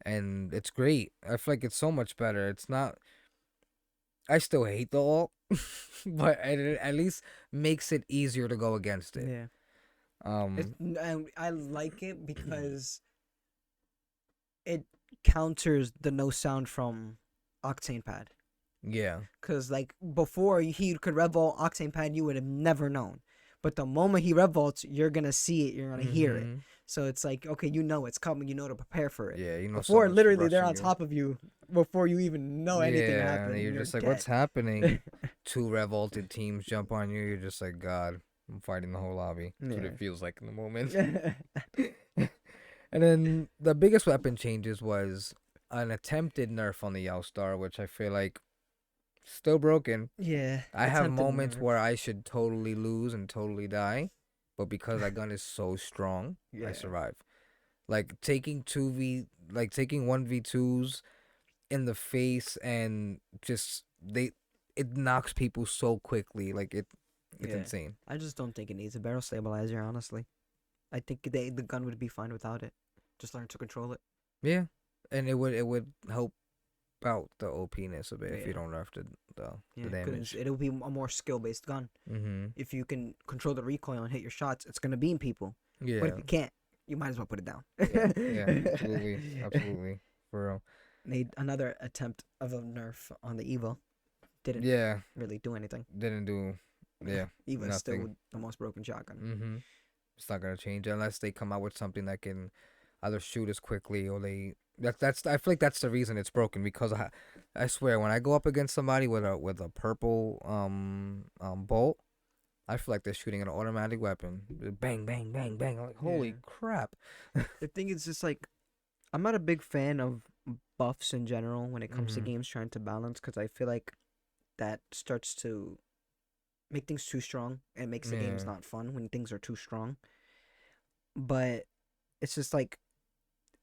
and it's great. I feel like it's so much better. It's not. I still hate the ult, but it at least makes it easier to go against it. yeah. Um, And I like it because it counters the no sound from Octane Pad. yeah. Cause like before he could revolt Octane Pad, you would have never known. But the moment he revolts, you're gonna see it, you're gonna hear it. Mm-hmm. So it's like, okay, you know it's coming, you know to prepare for it. Yeah, you know Before someone's literally they're rushing on you. top of you before you even know anything Yeah, and happened, and you're you're just like, dead. what's happening? Two revolted teams jump on you. You're just like, God, I'm fighting the whole lobby. That's what Yeah. it feels like in the moment. And then the biggest weapon changes was an attempted nerf on the Yell-Star, which I feel like still broken. Yeah. I have Attempted moments nerf. where I should totally lose and totally die, but because that gun is so strong, I Yeah. survive. Like taking 1v2s in the face and just it knocks people so quickly. Like it's Yeah. insane. I just don't think it needs a barrel stabilizer, honestly. I think the gun would be fine without it. Just learn to control it. Yeah, and it would help out the OPness a bit if you Yeah. don't nerf the Yeah, because damage. it'll be a more skill based gun. Mm-hmm. If you can control the recoil and hit your shots, it's gonna beam people. But if Yeah. you can't, you might as well put it down. Yeah. Yeah. Absolutely. Absolutely. For real. Made another attempt of a nerf on the Evo. Didn't Yeah. really do anything. Didn't do. Yeah. Evo is Nothing. still the most broken shotgun. Mm-hmm. It's not gonna change unless they come out with something that can either shoot as quickly or they. That's I feel like that's the reason it's broken because I swear when I go up against somebody with a purple bolt, I feel like they're shooting an automatic weapon. Bang bang bang bang. I'm like Yeah. holy crap. The thing is just like I'm not a big fan of buffs in general when it comes to Mm-hmm. games trying to balance because I feel like that starts to make things too strong and makes the games Yeah. not fun when things are too strong. But it's just like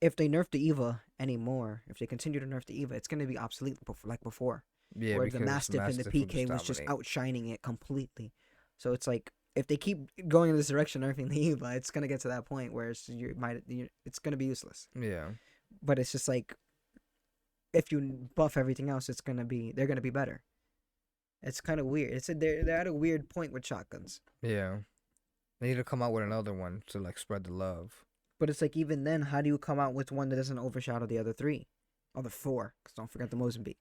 if they nerf the Eva anymore, if they continue to nerf the Eva, it's gonna be obsolete like before, Yeah, where the because Mastiff and the Mastiff will just PK was just dominate. outshining it completely. So it's like if they keep going in this direction, nerfing the Eva, it's gonna get to that point where it's gonna be useless. Yeah. But it's just like if you buff everything else, they're gonna be better. It's kind of weird. They're at a weird point with shotguns. Yeah. They need to come out with another one to like spread the love. But it's like even then, how do you come out with one that doesn't overshadow the other three, other four? Because don't forget the Mozambique.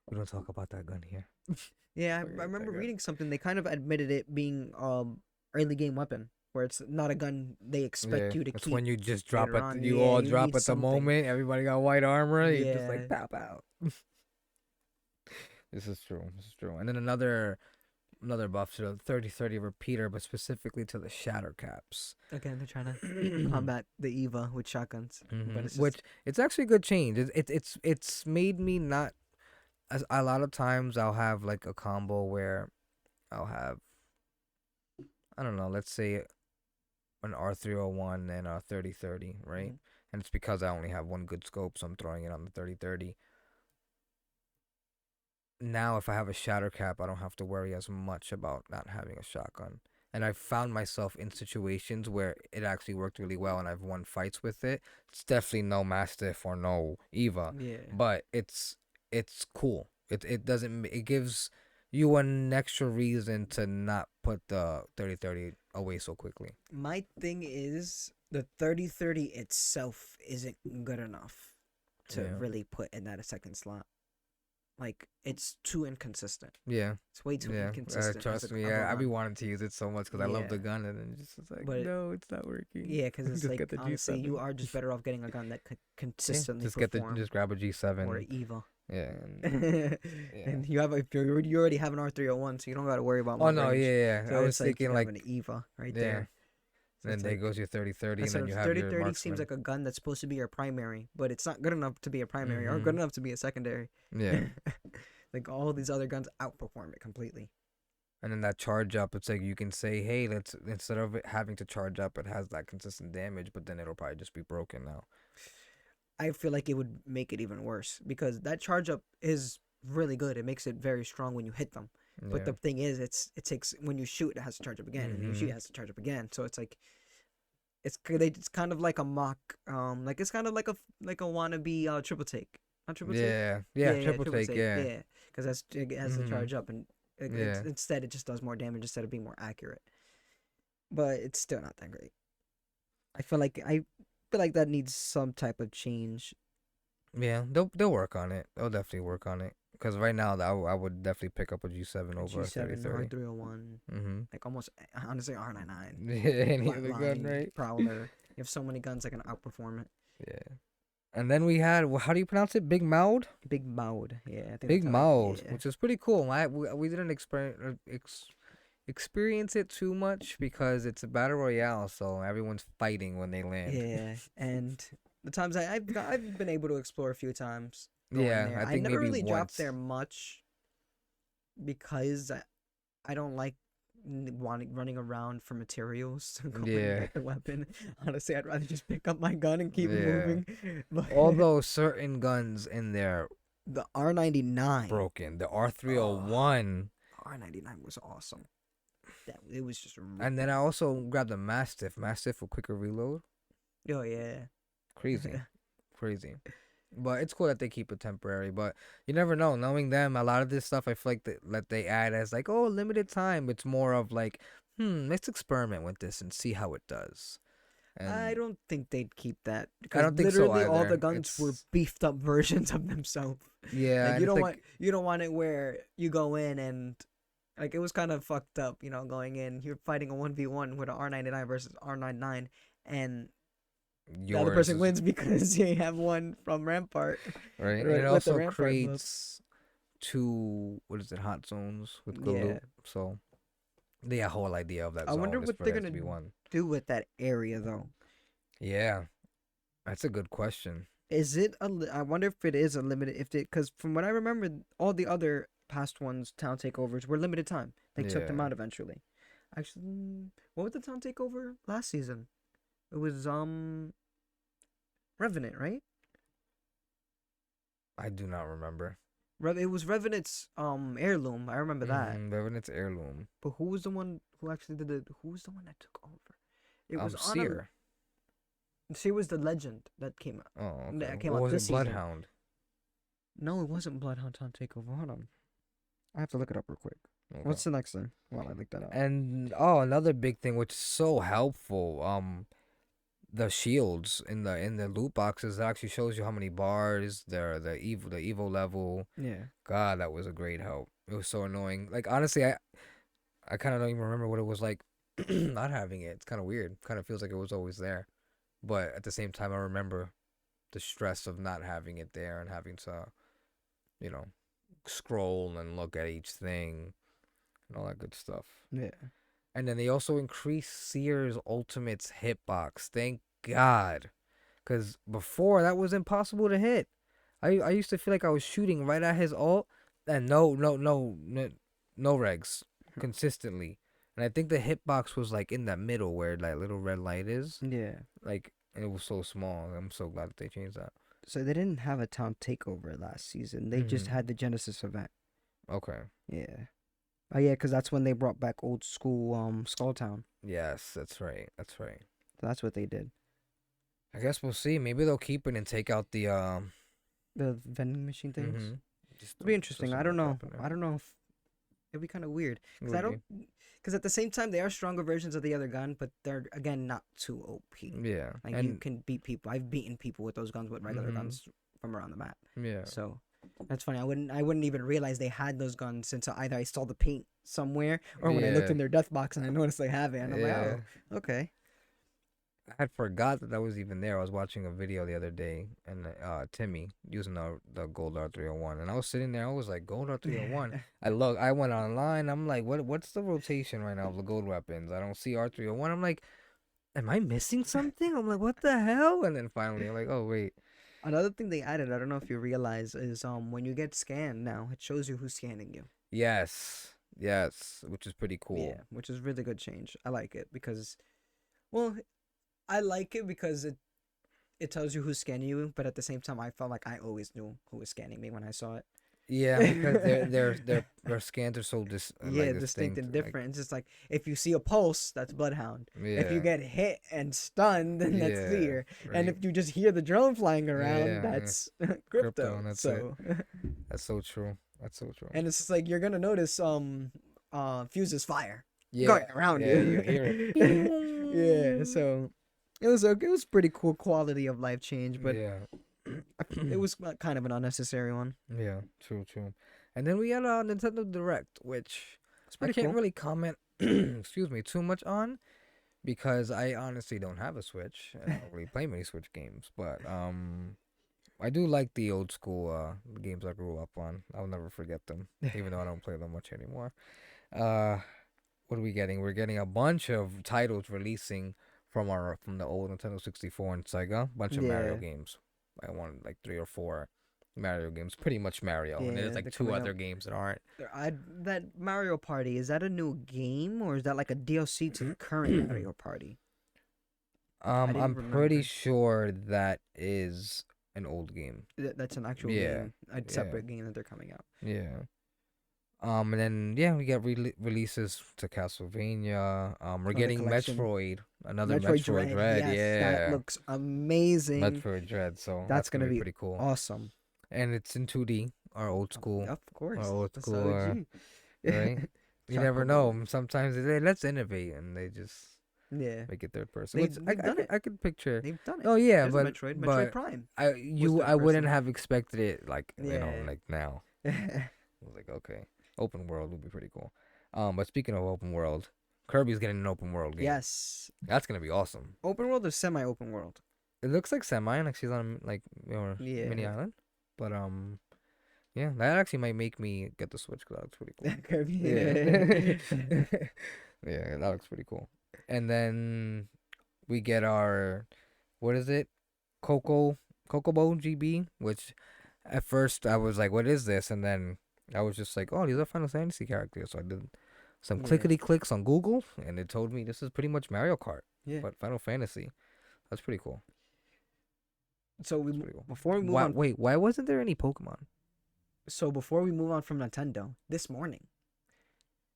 We don't talk about that gun here. Yeah, I Forget remember that gun. reading something. They kind of admitted it being early game weapon, where it's not a gun they expect Yeah, you to that's keep when you just drop later at on. you Yeah, all you drop need at the something. moment. Everybody got white armor. You just Yeah, like pow pow. This is true. This is true. And then another buff to the 30-30 repeater, but specifically to the shatter caps. again they're trying to combat the Eva with shotguns, but it's Which just it's actually a good change. It's made me not as a lot of times I'll have like a combo where I'll have I don't know, let's say an R301 and a 30-30, right? mhm. And it's because I only have one good scope, so I'm throwing it on the 30-30. Now if I have a shatter cap, I don't have to worry as much about not having a shotgun. And I've found myself in situations where it actually worked really well and I've won fights with it. It's definitely no Mastiff or no Eva, Yeah. but it's cool. It doesn't it gives you an extra reason to not put the 30-30 away so quickly. My thing is the 30-30 itself isn't good enough to Yeah. really put in that a second slot. Like it's too inconsistent. Yeah. It's way too Yeah. inconsistent as Trust me. of a I be gun. wanting to use it so much because I love the Yeah, gun and then it's like but no, it's not working. yeah, because it's Just like get the honestly, you G7. are just better off getting a gun that could Yeah, consistently perform just grab a or G7. Eva. Yeah, yeah. And you have if you already have an R301, so you don't got to worry about Oh long no, range. yeah, yeah. I So was it's like thinking you have like an Eva right yeah. there. So Then it's there like goes your 30-30, and instead then of you have your 30-30 seems marksman. like a gun that's supposed to be your primary, but it's not good enough to be a primary or good Mhm. enough to be a secondary. Yeah. Like all these other guns outperform it completely. And then that charge up, it's like you can say, hey, let's instead of it having to charge up, it has that consistent damage, but then it'll probably just be broken now. I feel like it would make it even worse because that charge up is really good. It makes it very strong when you hit them. But Yeah. the thing is, it takes when you shoot, it has to charge up again, and you shoot, Mm-hmm. it has to charge up again. So it's like it's kind of like a mock, like it's kind of like a wannabe triple take, not triple take. Yeah. Yeah, Yeah. yeah, Triple triple take. take. Yeah. Yeah, because it has to Mm-hmm. charge up, and Yeah. instead it just does more damage instead of being more accurate. But it's still not that great. I feel like that needs some type of change. Yeah. They'll work on it. They'll definitely work on it. Because right now, I would definitely pick up a G7 A over a G7, 3030. R301, Mm-hmm. like almost honestly R99, Yeah. Any other gun, flatline, right? prowler. You have so many guns that can outperform it. Yeah. And then we had, how do you pronounce it? Big Mouth? Big Mode, yeah, I think Big that's how it. Mouth, Yeah, which is pretty cool. We didn't experience it too much because it's a battle royale, so everyone's fighting when they land. yeah, and the times I've been able to explore a few times going Yeah, there. I I think never maybe really dropped once. there much because I don't like wanting running around for materials to go and Yeah, get the weapon. Honestly, I'd rather just pick up my gun and keep yeah. moving. But Although certain guns in there the R99, broken, the oh, R301, R99 was awesome. That it was just and then I also grabbed the Mastiff. Mastiff for quicker reload. oh yeah. Crazy, crazy. But it's cool that they keep it temporary. But you never know. Knowing them, a lot of this stuff I feel like that they add as like, oh, limited time. It's more of like, let's experiment with this and see how it does. I And don't think they'd keep that I because don't think so literally all the either. guns were It's beefed up versions of themselves. yeah, Like and it's like you don't want it where you go in and like it was kind of fucked up, going in. You're fighting a 1v1 with an R99 versus R99 and the other yours person is wins because you have one from Rampart right. And it with the also Rampart buff. creates two what is it, hot zones with Yeah. Galoob. So the whole idea of that I wonder zone is what for they're there to gonna be one. do with that area though. Yeah, that's a good question. Is it I wonder if it is a limited if it because from what I remember, all the other past ones town takeovers were limited time. They took them Yeah. out eventually. Actually, what was the town takeover last season? It was Revenant, right? I do not remember. It was Revenant's heirloom. I remember that. Mm-hmm. Revenant's heirloom. But who was the one who actually did it? Who was the one that took over? It was on a. Seer. She was the legend that came out. Oh, okay. That came Or out was this it season. Bloodhound? No, it wasn't Bloodhound Town Takeover. Hold on. I have to look it up real quick. Okay. What's the next thing? While I look that up. And another big thing which is so helpful, the shields in the loot boxes actually shows you how many bars, the evil level. Yeah. God, that was a great help. It was so annoying. Like honestly, I kind of don't even remember what it was like not having it. It's kind of weird. Kind of feels like it was always there. But at the same time I remember the stress of not having it there and having to, you know, scroll and look at each thing and all that good stuff. Yeah. And then they also increased Sears Ultimate's hitbox. Thank God. Because before, that was impossible to hit. I used to feel like I was shooting right at his ult and no regs consistently. And I think the hitbox was like in the middle where that little red light is. Yeah. Like, and it was so small. I'm so glad that they changed that. So they didn't have a town takeover last season. They just Mm-hmm. had the Genesis event. Okay. Yeah. Oh yeah, because that's when they brought back old school Skull Town. Yes, that's right. That's right. So that's what they did. I guess we'll see. Maybe they'll keep it and take out the The vending machine things. Mm-hmm. Just It'll be interesting. I don't know. crap in there. I don't know if it'd be kind of weird It because I would don't. Because at the same time, they are stronger versions of the other gun, but they're again not too OP. be. Yeah. Like you can beat people. I've beaten people with those guns with regular Mhm. guns from around the map. Yeah. So that's funny. I wouldn't even realize they had those guns until either I saw the paint somewhere or when I looked Yeah. in their death box and I noticed they have it. And I'm Yeah. like, oh, okay. I had forgot that was even there. I was watching a video the other day, and Timmy using the gold R301, and I was sitting there. I was like, gold R301. I went online. I'm like, what's the rotation right now of the gold weapons? I don't see R301. I'm like, am I missing something? I'm like, what the hell? And then finally, I'm like, oh wait. Another thing they added, I don't know if you realize, is when you get scanned now, it shows you who's scanning you. Yes, yes, which is pretty cool. Yeah, which is really good change. I like it because, well, I like it because it tells you who's scanning you, but at the same time, I felt like I always knew who was scanning me when I saw Yeah, because it. their scans are so Yeah, like distinct distinct. and Like different. It's just like if you see a pulse, that's bloodhound. If you yeah, get hit and stunned, then that's yeah, clear. And right. if you just hear the drone flying around, Yeah, that's crypto, crypto. and that's it. So, That's so true. That's so true. and it's just like you're gonna notice fuses fire Yeah, going around yeah, you. you hear it. Yeah, Pew! so it was pretty cool quality of life change, but Yeah, it was kind of an unnecessary one. yeah, true, true. And then we had a Nintendo Direct, which It's I pretty can't cool. really comment, excuse me, too much on because I honestly don't have a Switch and I don't really play many Switch games. But I do like the old school games I grew up on. I'll never forget them, even though I don't play them much anymore. Uh, what are we getting? We're getting a bunch of titles releasing from the old Nintendo 64 and Sega. Bunch of Mario Yeah, games. I wanted like 3 or 4 Mario games. Pretty much Mario, and there's yeah, like they're two coming up. other games that aren't. That Mario Party, is that a new game or is that like a DLC to the current Mario Party? I didn't I'm pretty remember. sure that is an old game. That's an actual Yeah, game, a yeah, separate game that they're coming out. yeah. And then yeah, we get releases to Castlevania. We're Oh, the getting collection. another Metroid Metroid Dread, Dread. yes, that Yeah, looks amazing. Metroid Dread. So That's that's gonna gonna be be pretty cool. awesome. And it's in 2D, Of our course, old that's school, OG. right? You never Chocobo. know. Sometimes they let's innovate and they just Yeah, make it third person. they Which they've done it. I could picture. They've done it. Oh yeah, There's a Metroid but Prime was I third wouldn't person. have expected it like Yeah. like now. I was like okay, open world would be pretty cool. But speaking of open world, Kirby's getting an open world game. Yes. That's gonna be awesome. Open world or semi-open world? It looks like semi like she's on like mini Yeah. island, but yeah, that actually might make me get the Switch because that looks pretty cool. Kirby. Yeah. Yeah, that looks pretty cool. And then we get our what is it? Cocobo GB, which at first I was like, what is this? And then I was just like, oh, these are Final Fantasy characters. So I did some Yeah. clickety clicks on Google and it told me this is pretty much Mario Kart, Yeah. but Final Fantasy. That's pretty cool. So That's pretty cool. before we move Why on, wait, why wasn't there any Pokemon? before we move on from Nintendo, this morning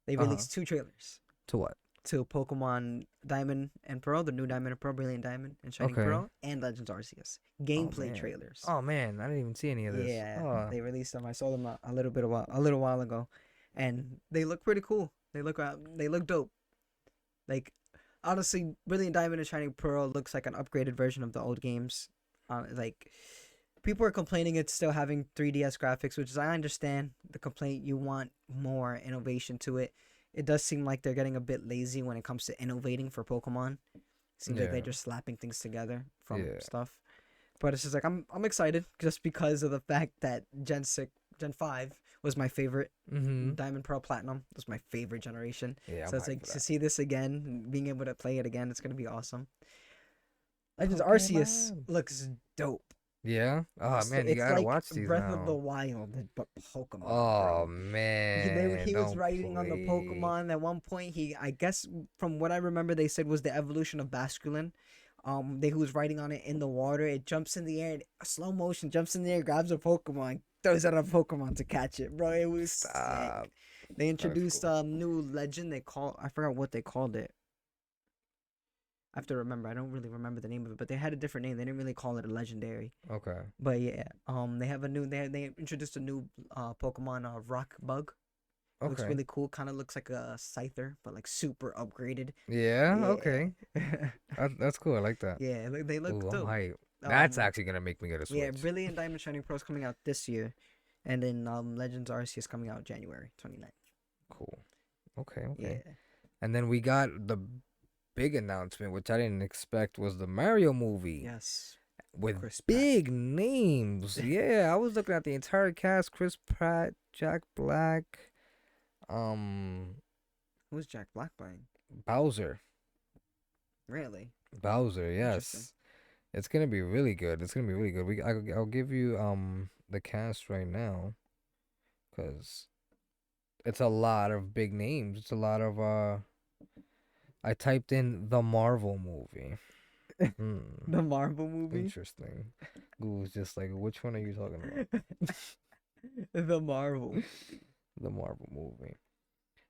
they Uh-huh. released two trailers To what? to Pokemon Diamond and Pearl, the new Diamond and Pearl, Brilliant Diamond and Shining Okay. Pearl, and Legends Arceus Oh gameplay man. trailers. Oh man, I didn't even see any of this. Yeah, Oh. they released them. I saw them a little while ago, and they look pretty cool. They look dope. Like honestly, Brilliant Diamond and Shining Pearl looks like an upgraded version of the old games. Like people are complaining it's still having 3DS graphics, which is I understand the complaint. You want more innovation to it. It does seem like they're getting a bit lazy when it comes to innovating for Pokemon. Seems like they're Yeah. just slapping things together from Yeah. stuff. But it's just like I'm excited just because of the fact that Gen 5 was my favorite. Mm-hmm. Diamond Pearl Platinum was my favorite generation. Yeah, I'm So it's hyped like for to that. see this again, and being able to play it again, it's gonna be awesome. Legends Arceus Pokemon. looks dope. Yeah. Oh man, you It's gotta like watch these Breath of the now. Wild, but Pokemon, Oh bro. man, He was don't writing on the play. Pokemon. At one point, I guess from what I remember, they said was the evolution of Basculin. He was writing on it in the water. It jumps in the air, slow motion, jumps in the air, grabs a Pokemon, throws out a Pokemon to catch it, bro. It was sick. Stop. They That's introduced cool. new legend. I forgot what they called it. I have to remember. I don't really remember the name of it, but they had a different name. They didn't really call it a legendary. Okay. But yeah, they have a new. They introduced a new Pokemon, Rock Bug. Looks Okay. really cool. Kind of looks like a Scyther, but like super upgraded. Yeah. Yeah. Okay. That's cool. I like that. Yeah, they look Ooh, I'm dope. hyped. That's Um, actually gonna make me get a yeah, Switch. Brilliant Diamond Shining Pearl is coming out this year, and then Legends Arceus is coming out January 29th. Cool. Okay. Okay. Yeah. And then we got the big announcement, which I didn't expect, was the Mario movie Yes. with Chris Pratt. big names. Yeah, I was looking at the entire cast: Chris Pratt, Jack Black, um, Who's Jack Black playing? Bowser. Really? Bowser, Interesting. yes. It's gonna be really good. It's gonna be really good. I'll give you the cast right now, cause it's a lot of big names. It's a lot of I typed in the Marvel movie. Hmm. The Marvel movie. Interesting. Google's just like, which one are you talking about? The Marvel. The Marvel movie.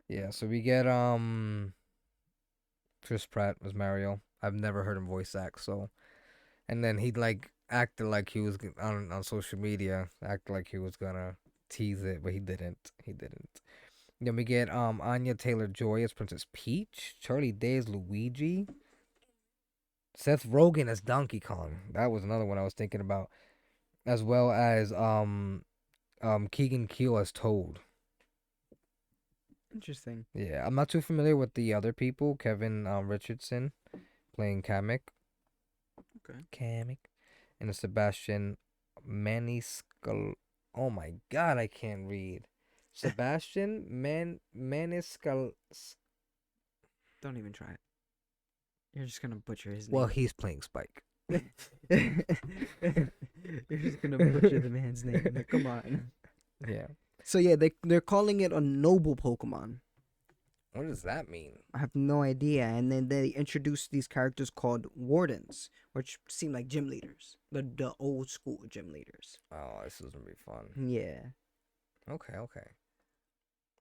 Yeah, so we get Chris Pratt as Mario. I've never heard him voice act, so and then he like acted like he was on social media, acted like he was gonna tease it, but he didn't. He didn't. Then we get Anya Taylor-Joy as Princess Peach, Charlie Day as Luigi, Seth Rogen as Donkey Kong. That was another one I was thinking about, as well as Keegan Keel as Toad. Interesting. Yeah, I'm not too familiar with the other people. Kevin Richardson playing Kamek. Okay. Kamek. And the Sebastian Maniscal. Oh my god, I can't read. Sebastian Maniscal. Don't even try it. You're just gonna butcher his Well, name. he's playing Spike. You're just gonna butcher the man's name. Like, come on. Yeah. So yeah, they're calling it a noble Pokemon. What does that mean? I have no idea. And then they introduced these characters called Wardens, which seem like gym leaders, the old school gym leaders. Oh, this is gonna be fun. Yeah. Okay, okay.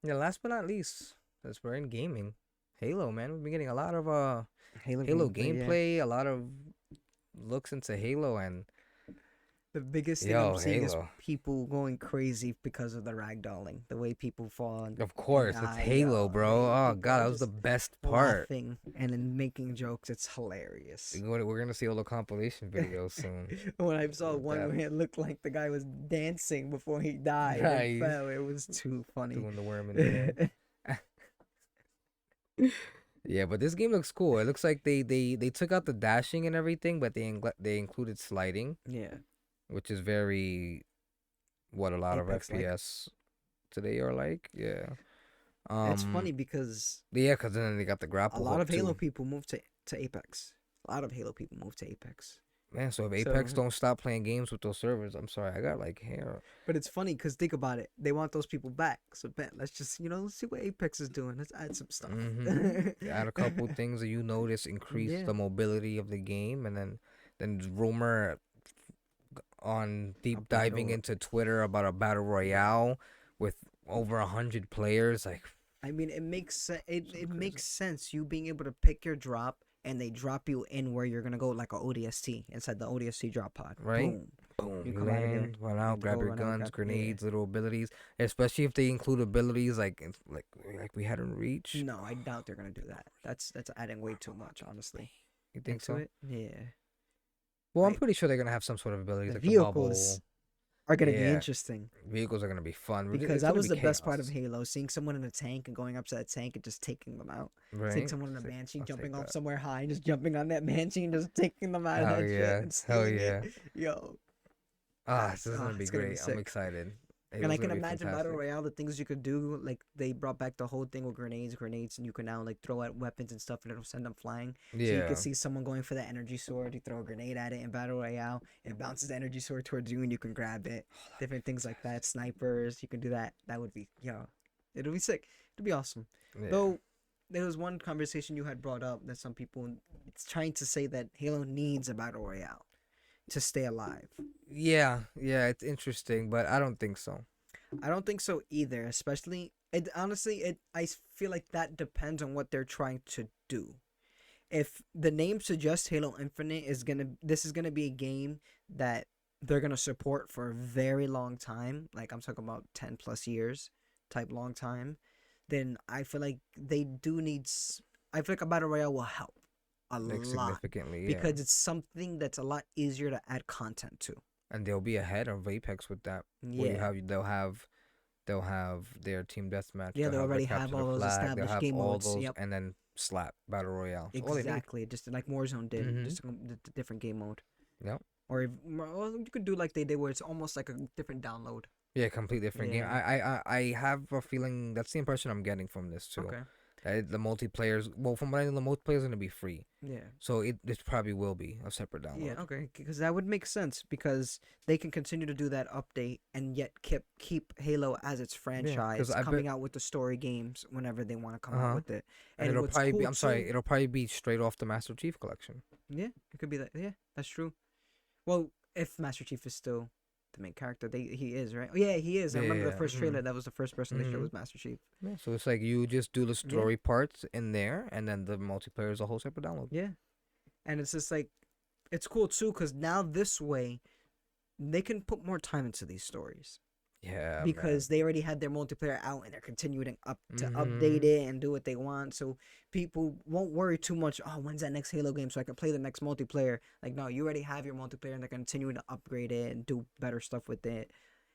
Yeah, last but not least, since we're in gaming, Halo, man. We've been getting a lot of Halo gameplay, a lot of looks into Halo, and The biggest thing I'm seeing is people going crazy because of the ragdolling. The way people fall and of course, it's Halo, bro. Oh god, that was the best part. Laughing and then making jokes. It's hilarious. We're gonna see all the compilation videos soon. When I saw one where it looked like the guy was dancing before he died and fell, it was too funny. Doing the worm in the air. Yeah, but this game looks cool. It looks like they took out the dashing and everything, but they included sliding. Yeah. Which is very what a lot Apex of FPS today are like. Yeah. It's funny because yeah, because then they got the grapple. A lot of Halo people move to Apex. A lot of Halo people move to Apex. Man, so if Apex don't stop playing games with those servers, I'm sorry, I got like hair. But it's funny because think about it. They want those people back. So Ben, let's just let's see what Apex is doing. Let's add some stuff. Add a couple things that you notice increase the mobility of the game, and then rumor on deep diving into Twitter about a battle royale with over 100 players. Like, I mean, it makes it makes sense. You being able to pick your drop and they drop you in where you're gonna go, like a ODST inside the ODST drop pod. Right. Boom. You land, run out, grab your guns, grenades, little abilities. Especially if they include abilities like we had in Reach. No, I doubt they're gonna do that. That's adding way too much, honestly. You think so? Yeah. Well, I'm pretty sure they're gonna have some sort of abilities. The like vehicles are gonna be interesting. Vehicles are gonna be fun because that was the best part of Halo: seeing someone in a tank and going up to that tank and just taking them out. Right. Seeing someone in a Banshee jumping off somewhere high and just jumping on that Banshee and just taking them out of that shit. And hell yeah! Yo. This is gonna be great. I'm excited. And I can imagine Battle Royale, the things you could do, like they brought back the whole thing with grenades, and you can now like throw out weapons and stuff and it'll send them flying. Yeah. So you can see someone going for the energy sword, you throw a grenade at it in Battle Royale, it bounces the energy sword towards you and you can grab it. Different things like that. Snipers, you can do that. That would be, it'll be sick. It'll be awesome. Yeah. Though, there was one conversation you had brought up that some people, it's trying to say that Halo needs a Battle Royale to stay alive. Yeah, it's interesting, but I don't think so. I don't think so either, especially I feel like that depends on what they're trying to do. If the name suggests Halo Infinite this is gonna be a game that they're gonna support for a very long time, like I'm talking about 10 plus years type long time, then I feel like they do need I feel like a Battle Royale will help a lot significantly, because it's something that's a lot easier to add content to. And they'll be ahead of Apex with that. Yeah. They'll have their team deathmatch. Yeah, they already have all those established game modes. Yep. And then slap Battle Royale. Exactly, just like Warzone did, just a different game mode. Yep. Or you could do like they did, where it's almost like a different download. Yeah, completely different game. I have a feeling that's the impression I'm getting from this too. Okay. The multiplayer's well, from what I know, the multiplayer's gonna be free, Yeah. so it probably will be a separate Yeah, download. okay, because that would make sense because they can continue to do that update and yet keep Halo as its Yeah, because franchise, I bet. coming out with the story games whenever they want to Uh come out huh. with it. And And it'll what's probably be. cool I'm sorry. too, It'll probably be straight off the Master Chief Collection. yeah, it could be that. Yeah, that's true. Well, if Master Chief is still the main character, he is, right? Oh, yeah, he is. I Yeah. remember the Yeah. first Mm-hmm. trailer. That was the first person they showed Mm-hmm. was Master Chief. Yeah, so it's like you just do the Yeah, story parts in there, and then the multiplayer is a whole separate download. yeah, and it's just like, it's cool too because now this way, they can put more time into these stories. Yeah, man. Because they already had their multiplayer out and they're continuing up to update Mm-hmm. it and do what they want. So people won't worry too much. Oh, when's that next Halo game so I can play the next multiplayer? Like, no, you already have your multiplayer and they're continuing to upgrade it and do better stuff with it.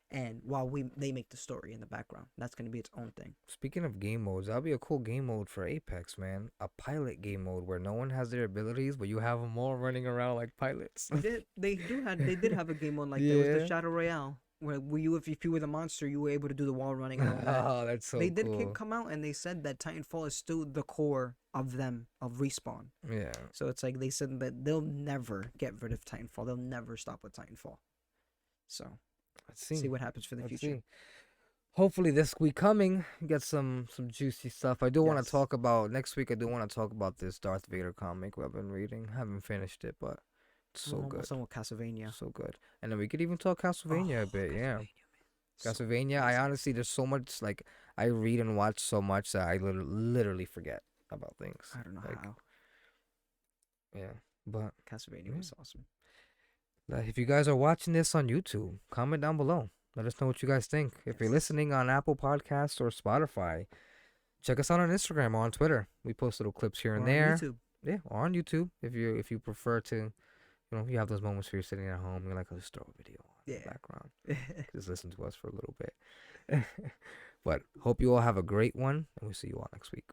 And while they make the story in the background, that's gonna be its own thing. Speaking of game modes, that'll be a cool game mode for Apex, man. A pilot game mode where no one has their abilities, but you have them all running around like pilots. They did have a game mode like that. It was the Yeah. Shadow Royale where if you were the monster, you were able to do the wall running and all that. Oh, that's They so did cool. come out and they said that Titanfall is still the core of them of Respawn. Yeah. So it's like they said that they'll never get rid of Titanfall. They'll never stop with Titanfall. So Let's see see. what happens for the Let's future. see. Hopefully this week coming, get some juicy stuff. I do want to Yes. talk about next week. I do want to talk about this Darth Vader comic I've been reading. Haven't finished it, but it's so Well, good, some with Castlevania. so good. And then we could even talk Castlevania a bit. Yeah, Castlevania, man. So Castlevania. I amazing. honestly, there's so much like I read and watch so much that I literally forget about things. I don't know Like how. yeah, but Castlevania yeah. was awesome. If you guys are watching this on YouTube, comment down below. Let us know what you guys think. If you're Yes. listening on Apple Podcasts or Spotify, check us out on Instagram or on Twitter. We post little clips here and Or on there. YouTube. Yeah, or on YouTube if you prefer to, you have those moments where you're sitting at home, you're like, I'll just throw a video on in the Yeah. background. Just listen to us for a little bit. But hope you all have a great one, and we'll see you all next week.